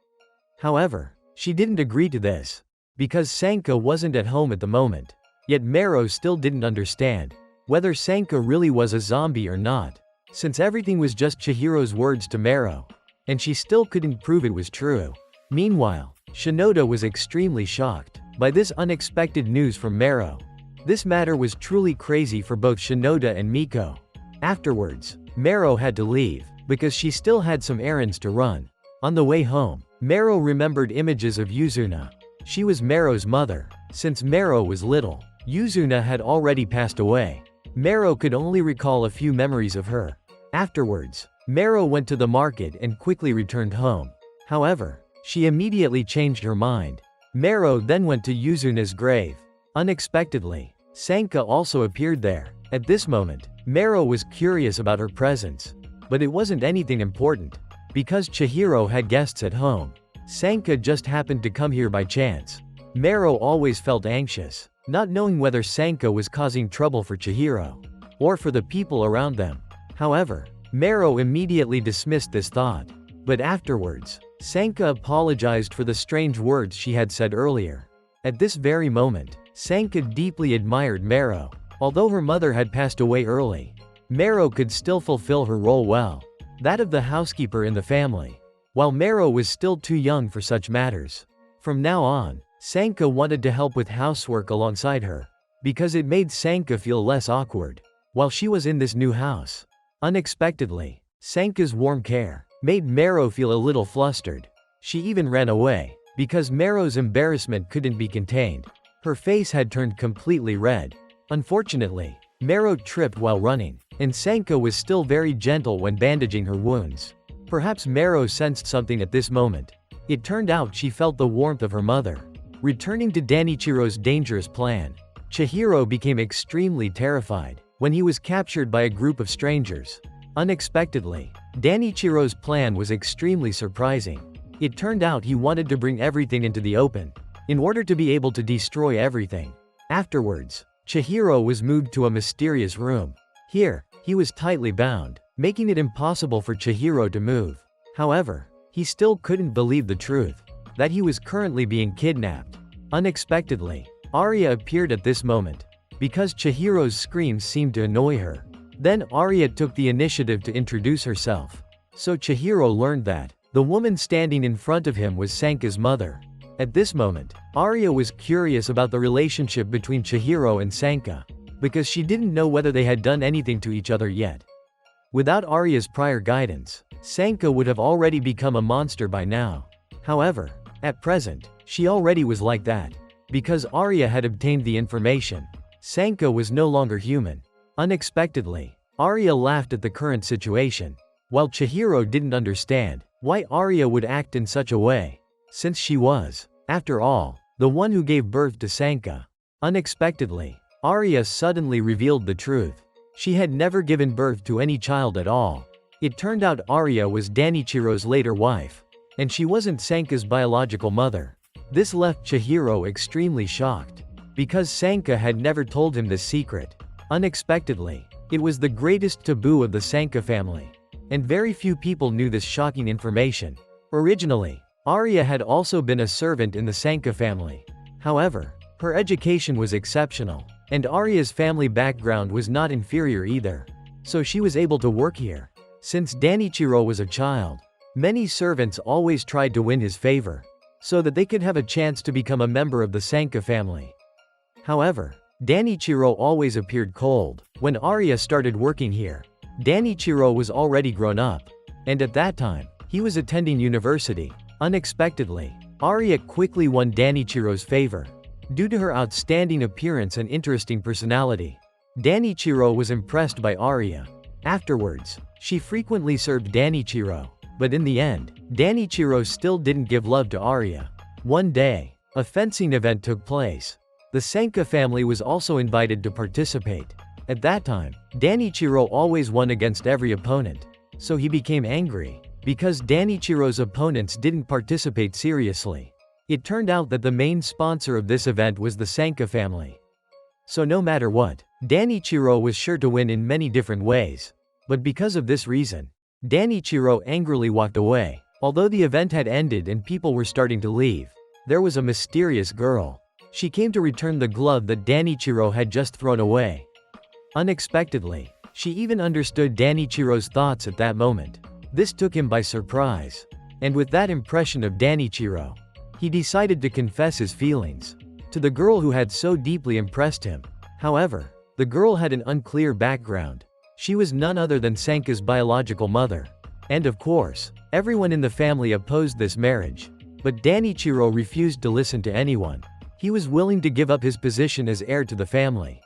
However, she didn't agree to this, because Sanka wasn't at home at the moment. Yet Mero still didn't understand whether Sanka really was a zombie or not, since everything was just Chihiro's words to Mero, and she still couldn't prove it was true. Meanwhile, Shinoda was extremely shocked by this unexpected news from Mero. This matter was truly crazy for both Shinoda and Miko. Afterwards, Mero had to leave, because she still had some errands to run. On the way home, Mero remembered images of Yuzuna. She was Mero's mother. Since Mero was little, Yuzuna had already passed away. Mero could only recall a few memories of her. Afterwards, Mero went to the market and quickly returned home. However, she immediately changed her mind. Mero then went to Yuzuna's grave. Unexpectedly, Sanka also appeared there. At this moment, Mero was curious about her presence. But it wasn't anything important, because Chihiro had guests at home. Sanka just happened to come here by chance. Mero always felt anxious, not knowing whether Sanka was causing trouble for Chihiro, or for the people around them. However, Mero immediately dismissed this thought. But afterwards, Sanka apologized for the strange words she had said earlier. At this very moment, Sanka deeply admired Mero. Although her mother had passed away early, Mero could still fulfill her role well, that of the housekeeper in the family, while Mero was still too young for such matters. From now on, Sanka wanted to help with housework alongside her, because it made Sanka feel less awkward while she was in this new house. Unexpectedly, Sanka's warm care made Mero feel a little flustered. She even ran away, because Mero's embarrassment couldn't be contained. Her face had turned completely red. Unfortunately, Mero tripped while running, and Sanka was still very gentle when bandaging her wounds. Perhaps Mero sensed something at this moment. It turned out she felt the warmth of her mother. Returning to Danichiro's dangerous plan, Chihiro became extremely terrified when he was captured by a group of strangers. Unexpectedly, Danichiro's plan was extremely surprising. It turned out he wanted to bring everything into the open, in order to be able to destroy everything. Afterwards, Chihiro was moved to a mysterious room. Here, he was tightly bound, making it impossible for Chihiro to move. However, he still couldn't believe the truth, that he was currently being kidnapped. Unexpectedly, Arya appeared at this moment, because Chihiro's screams seemed to annoy her. Then Arya took the initiative to introduce herself. So Chihiro learned that the woman standing in front of him was Sanka's mother. At this moment, Arya was curious about the relationship between Chihiro and Sanka, because she didn't know whether they had done anything to each other yet. Without Arya's prior guidance, Sanka would have already become a monster by now. However, at present, she already was like that. Because Arya had obtained the information, Sanka was no longer human. Unexpectedly, Arya laughed at the current situation, while Chihiro didn't understand why Arya would act in such a way, since she was, after all, the one who gave birth to Sanka. Unexpectedly, Arya suddenly revealed the truth. She had never given birth to any child at all. It turned out Arya was Danichiro's later wife, and she wasn't Sanka's biological mother. This left Chihiro extremely shocked, because Sanka had never told him this secret. Unexpectedly, it was the greatest taboo of the Sanka family, and very few people knew this shocking information. Originally, Arya had also been a servant in the Sanka family. However, her education was exceptional, and Arya's family background was not inferior either. So she was able to work here. Since Danichiro was a child, many servants always tried to win his favor, so that they could have a chance to become a member of the Sanka family. However, Danichiro always appeared cold. When Arya started working here, Danichiro was already grown up, and at that time, he was attending university. Unexpectedly, Arya quickly won Danichiro's favor. Due to her outstanding appearance and interesting personality, Danichiro was impressed by Arya. Afterwards, she frequently served Danichiro, but in the end, Danichiro still didn't give love to Arya. One day, a fencing event took place. The Sanka family was also invited to participate. At that time, Danichiro always won against every opponent, so he became angry, because Danichiro's opponents didn't participate seriously. It turned out that the main sponsor of this event was the Sanka family. So no matter what, Danichiro was sure to win in many different ways. But because of this reason, Danichiro angrily walked away. Although the event had ended and people were starting to leave, there was a mysterious girl. She came to return the glove that Danichiro had just thrown away. Unexpectedly, she even understood Danichiro's thoughts at that moment. This took him by surprise. And with that impression of Danichiro, he decided to confess his feelings to the girl who had so deeply impressed him. However, the girl had an unclear background. She was none other than Sanka's biological mother. And of course, everyone in the family opposed this marriage. But Danichiro refused to listen to anyone. He was willing to give up his position as heir to the family,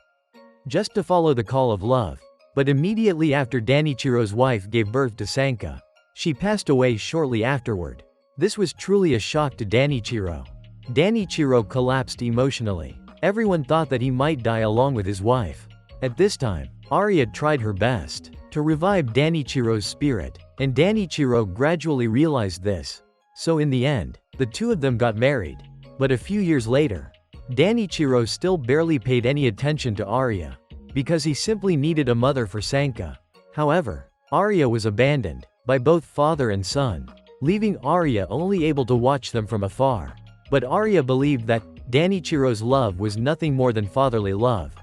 just to follow the call of love. But immediately after Danichiro's wife gave birth to Sanka, she passed away shortly afterward. This was truly a shock to Danichiro. Danichiro collapsed emotionally. Everyone thought that he might die along with his wife. At this time, Arya tried her best to revive Danichiro's spirit, and Danichiro gradually realized this. So in the end, the two of them got married. But a few years later, Danichiro still barely paid any attention to Arya, because he simply needed a mother for Sanka. However, Arya was abandoned by both father and son, leaving Arya only able to watch them from afar. But Arya believed that Danichiro's love was nothing more than fatherly love.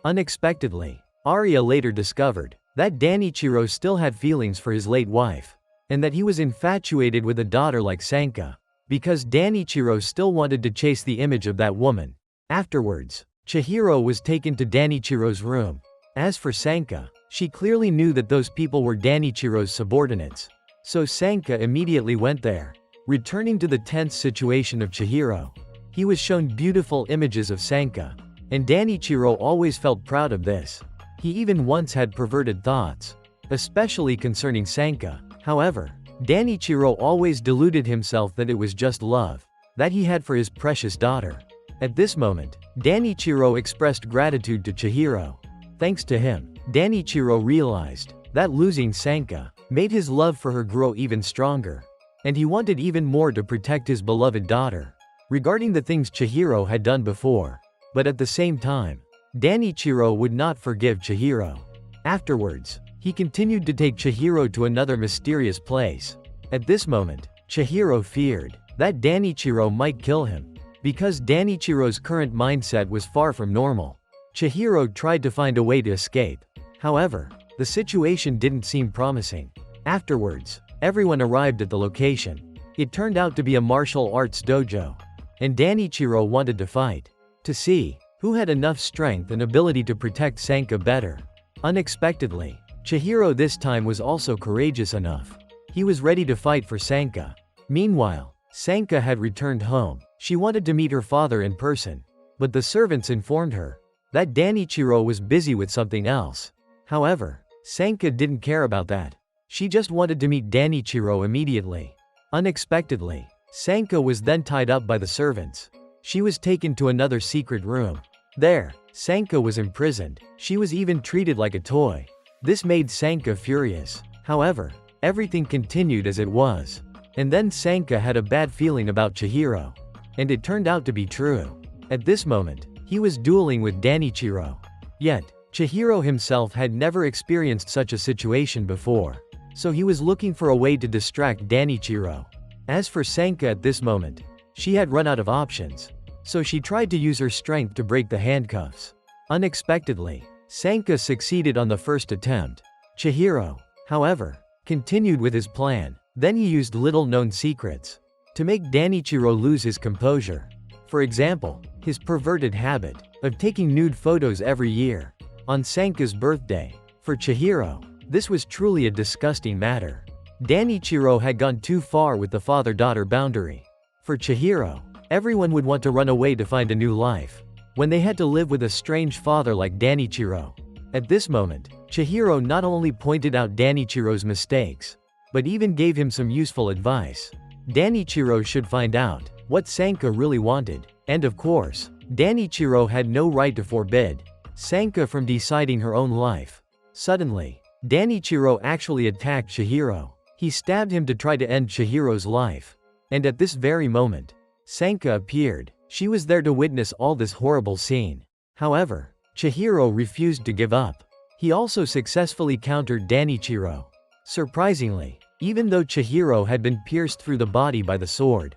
Unexpectedly, Arya later discovered that Danichiro still had feelings for his late wife, and that he was infatuated with a daughter like Sanka, because Danichiro still wanted to chase the image of that woman. Afterwards, Chihiro was taken to Danichiro's room. As for Sanka, she clearly knew that those people were Danichiro's subordinates. So Sanka immediately went there. Returning to the tense situation of Chihiro, he was shown beautiful images of Sanka, and Danichiro always felt proud of this. He even once had perverted thoughts, especially concerning Sanka. However, Danichiro always deluded himself that it was just love that he had for his precious daughter. At this moment, Danichiro expressed gratitude to Chihiro. Thanks to him, Danichiro realized that losing Sanka made his love for her grow even stronger, and he wanted even more to protect his beloved daughter. Regarding the things Chihiro had done before, but at the same time, Danichiro would not forgive Chihiro. Afterwards, he continued to take Chihiro to another mysterious place. At this moment, Chihiro feared that Danichiro might kill him, because Danichiro's current mindset was far from normal. Chihiro tried to find a way to escape. However, the situation didn't seem promising. Afterwards, everyone arrived at the location. It turned out to be a martial arts dojo. And Danichiro wanted to fight, to see who had enough strength and ability to protect Sanka better. Unexpectedly, Chihiro this time was also courageous enough. He was ready to fight for Sanka. Meanwhile, Sanka had returned home. She wanted to meet her father in person, but the servants informed her that Danichiro was busy with something else. However, Sanka didn't care about that. She just wanted to meet Danichiro immediately. Unexpectedly, Sanka was then tied up by the servants. She was taken to another secret room. There, Sanka was imprisoned. She was even treated like a toy. This made Sanka furious. However, everything continued as it was. And then Sanka had a bad feeling about Chihiro. And it turned out to be true. At this moment, he was dueling with Danichiro. Yet, Chihiro himself had never experienced such a situation before. So he was looking for a way to distract Danichiro. As for Sanka at this moment, she had run out of options. So she tried to use her strength to break the handcuffs. Unexpectedly, Sanka succeeded on the first attempt. Chihiro, however, continued with his plan. Then he used little-known secrets to make Danichiro lose his composure. For example, his perverted habit of taking nude photos every year on Sanka's birthday. For Chihiro, this was truly a disgusting matter. Danichiro had gone too far with the father-daughter boundary. For Chihiro, everyone would want to run away to find a new life when they had to live with a strange father like Danichiro. At this moment, Chihiro not only pointed out Danichiro's mistakes, but even gave him some useful advice. Danichiro should find out what Sanka really wanted. And of course, Danichiro had no right to forbid Sanka from deciding her own life. Suddenly, Danichiro actually attacked Chihiro. He stabbed him to try to end Chihiro's life. And at this very moment, Sanka appeared. She was there to witness all this horrible scene. However, Chihiro refused to give up. He also successfully countered Danichiro. Surprisingly, even though Chihiro had been pierced through the body by the sword,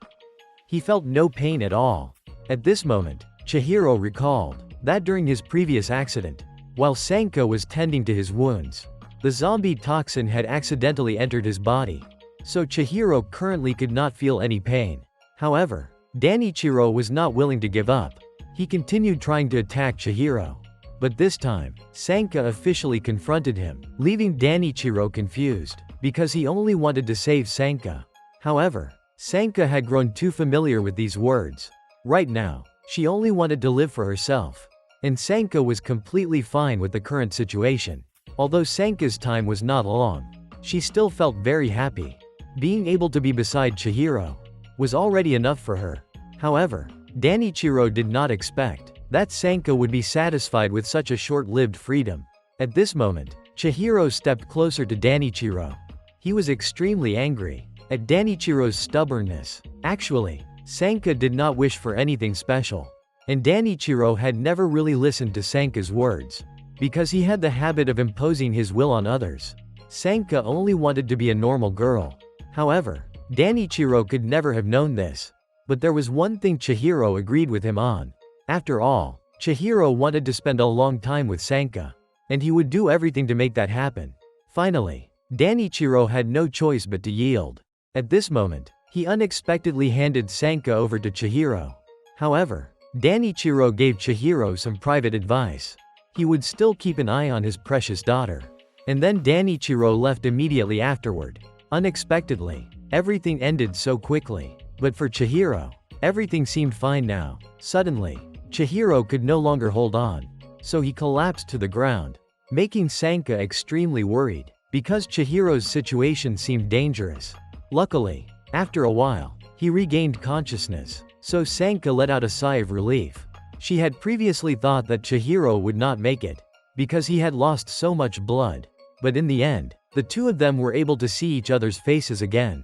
he felt no pain at all. At this moment, Chihiro recalled that during his previous accident, while Sanka was tending to his wounds, the zombie toxin had accidentally entered his body. So Chihiro currently could not feel any pain. However, Danichiro was not willing to give up. He continued trying to attack Chihiro. But this time, Sanka officially confronted him, leaving Danichiro confused, because he only wanted to save Sanka. However, Sanka had grown too familiar with these words. Right now, she only wanted to live for herself. And Sanka was completely fine with the current situation. Although Sanka's time was not long, she still felt very happy. Being able to be beside Chihiro was already enough for her. However, Danichiro did not expect that Sanka would be satisfied with such a short-lived freedom. At this moment, Chihiro stepped closer to Danichiro. He was extremely angry at Danichiro's stubbornness. Actually, Sanka did not wish for anything special. And Danichiro had never really listened to Sanka's words, because he had the habit of imposing his will on others. Sanka only wanted to be a normal girl. However, Danichiro could never have known this. But there was one thing Chihiro agreed with him on. After all, Chihiro wanted to spend a long time with Sanka, and he would do everything to make that happen. Finally, Danichiro had no choice but to yield. At this moment, he unexpectedly handed Sanka over to Chihiro. However, Danichiro gave Chihiro some private advice. He would still keep an eye on his precious daughter. And then Danichiro left immediately afterward. Unexpectedly, everything ended so quickly. But for Chihiro, everything seemed fine now. Suddenly, Chihiro could no longer hold on. So he collapsed to the ground, making Sanka extremely worried, because Chihiro's situation seemed dangerous. Luckily, after a while, he regained consciousness. So Sanka let out a sigh of relief. She had previously thought that Chihiro would not make it, because he had lost so much blood. But in the end, the two of them were able to see each other's faces again.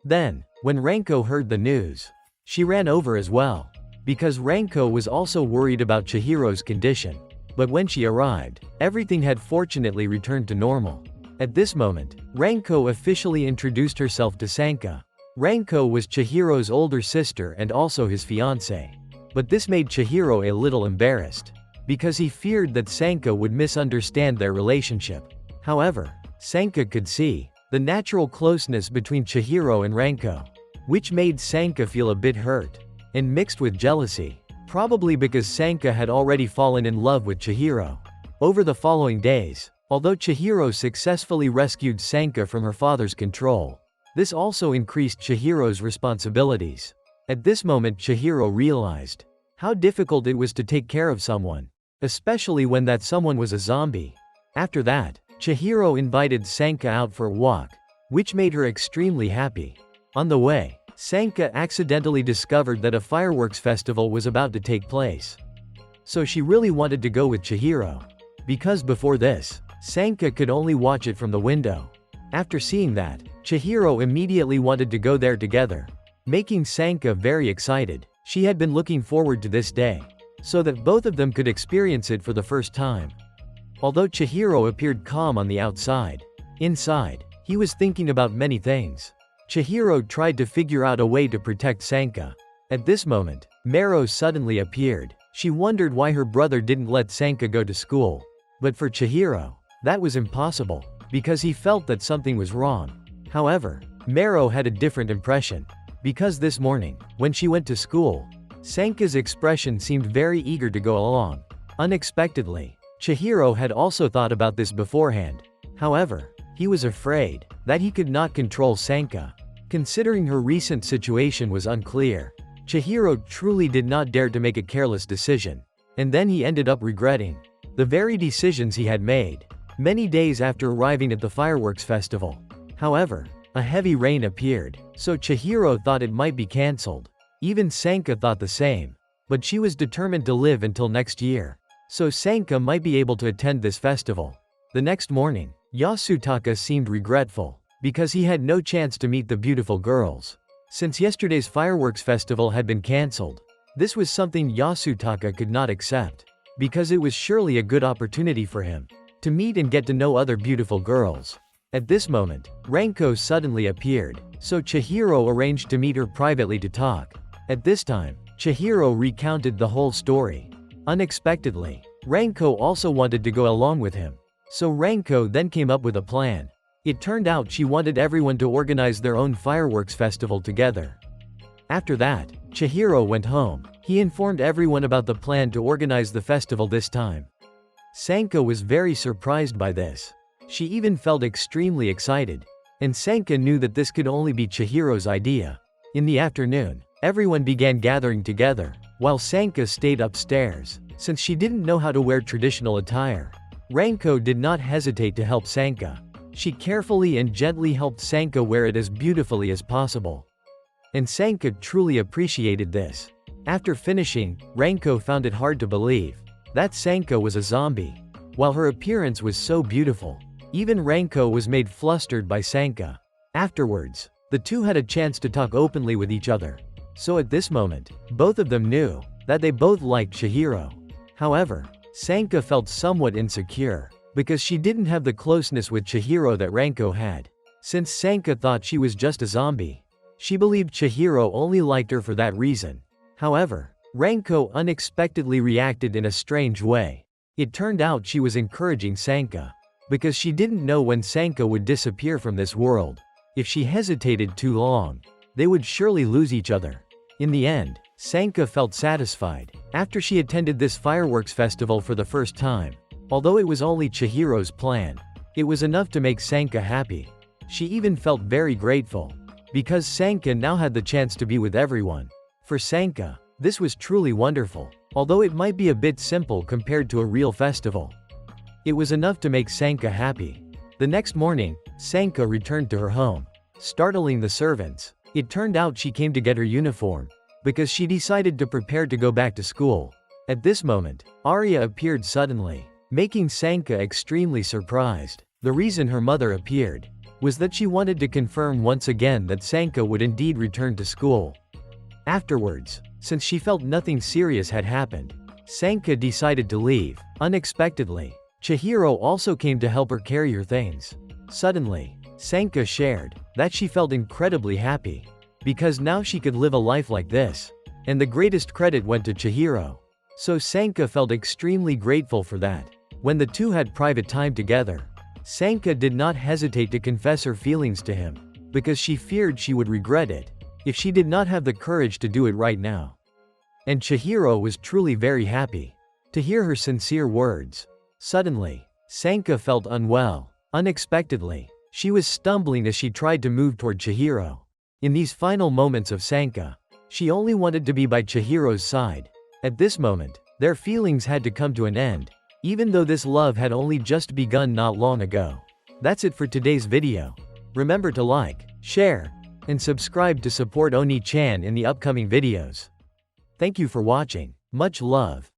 Then, when Ranko heard the news, she ran over as well, because Ranko was also worried about Chihiro's condition. But when she arrived, everything had fortunately returned to normal. At this moment, Ranko officially introduced herself to Sanka. Ranko was Chihiro's older sister and also his fiancée. But this made Chihiro a little embarrassed, because he feared that Sanka would misunderstand their relationship. However, Sanka could see the natural closeness between Chihiro and Ranko, which made Sanka feel a bit hurt and mixed with jealousy, probably because Sanka had already fallen in love with Chihiro. Over the following days, although Chihiro successfully rescued Sanka from her father's control, this also increased Chihiro's responsibilities. At this moment, Chihiro realized how difficult it was to take care of someone, especially when that someone was a zombie. After that, Chihiro invited Sanka out for a walk, which made her extremely happy. On the way, Sanka accidentally discovered that a fireworks festival was about to take place. So she really wanted to go with Chihiro, because before this, Sanka could only watch it from the window. After seeing that, Chihiro immediately wanted to go there together, making Sanka very excited. She had been looking forward to this day, so that both of them could experience it for the first time. Although Chihiro appeared calm on the outside, inside, he was thinking about many things. Chihiro tried to figure out a way to protect Sanka. At this moment, Mero suddenly appeared. She wondered why her brother didn't let Sanka go to school. But for Chihiro, that was impossible, because he felt that something was wrong. However, Mero had a different impression, because this morning, when she went to school, Sanka's expression seemed very eager to go along. Unexpectedly, Chihiro had also thought about this beforehand. However, he was afraid that he could not control Sanka. Considering her recent situation was unclear, Chihiro truly did not dare to make a careless decision, and then he ended up regretting the very decisions he had made. Many days after arriving at the fireworks festival, however, a heavy rain appeared, so Chihiro thought it might be cancelled. Even Sanka thought the same, but she was determined to live until next year, so Sanka might be able to attend this festival. The next morning, Yasutaka seemed regretful, because he had no chance to meet the beautiful girls. Since yesterday's fireworks festival had been cancelled, this was something Yasutaka could not accept, because it was surely a good opportunity for him to meet and get to know other beautiful girls. At this moment, Ranko suddenly appeared, so Chihiro arranged to meet her privately to talk. At this time, Chihiro recounted the whole story. Unexpectedly, Ranko also wanted to go along with him, so Ranko then came up with a plan. It turned out she wanted everyone to organize their own fireworks festival together. After that, Chihiro went home. He informed everyone about the plan to organize the festival this time. Sanka was very surprised by this. She even felt extremely excited, and Sanka knew that this could only be Chihiro's idea. In the afternoon, everyone began gathering together, while Sanka stayed upstairs, since she didn't know how to wear traditional attire. Ranko did not hesitate to help Sanka. She carefully and gently helped Sanka wear it as beautifully as possible. And Sanka truly appreciated this. After finishing, Ranko found it hard to believe that Sanka was a zombie. While her appearance was so beautiful, even Ranko was made flustered by Sanka. Afterwards, the two had a chance to talk openly with each other. So at this moment, both of them knew that they both liked Chihiro. However, Sanka felt somewhat insecure, because she didn't have the closeness with Chihiro that Ranko had. Since Sanka thought she was just a zombie, she believed Chihiro only liked her for that reason. However, Ranko unexpectedly reacted in a strange way. It turned out she was encouraging Sanka, because she didn't know when Sanka would disappear from this world. If she hesitated too long, they would surely lose each other. In the end, Sanka felt satisfied. After she attended this fireworks festival for the first time, although it was only Chihiro's plan, it was enough to make Sanka happy. She even felt very grateful, because Sanka now had the chance to be with everyone. For Sanka, this was truly wonderful, although it might be a bit simple compared to a real festival. It was enough to make Sanka happy. The next morning, Sanka returned to her home, startling the servants. It turned out she came to get her uniform, because she decided to prepare to go back to school. At this moment, Arya appeared suddenly, making Sanka extremely surprised. The reason her mother appeared was that she wanted to confirm once again that Sanka would indeed return to school. Afterwards, since she felt nothing serious had happened, Sanka decided to leave. Unexpectedly, Chihiro also came to help her carry her things. Suddenly, Sanka shared that she felt incredibly happy, because now she could live a life like this. And the greatest credit went to Chihiro. So Sanka felt extremely grateful for that. When the two had private time together, Sanka did not hesitate to confess her feelings to him, because she feared she would regret it if she did not have the courage to do it right now. And Chihiro was truly very happy to hear her sincere words. Suddenly, Sanka felt unwell. Unexpectedly, she was stumbling as she tried to move toward Chihiro. In these final moments of Sanka, she only wanted to be by Chihiro's side. At this moment, their feelings had to come to an end, even though this love had only just begun not long ago. That's it for today's video. Remember to like, share, and subscribe to support Oni-chan in the upcoming videos. Thank you for watching. Much love.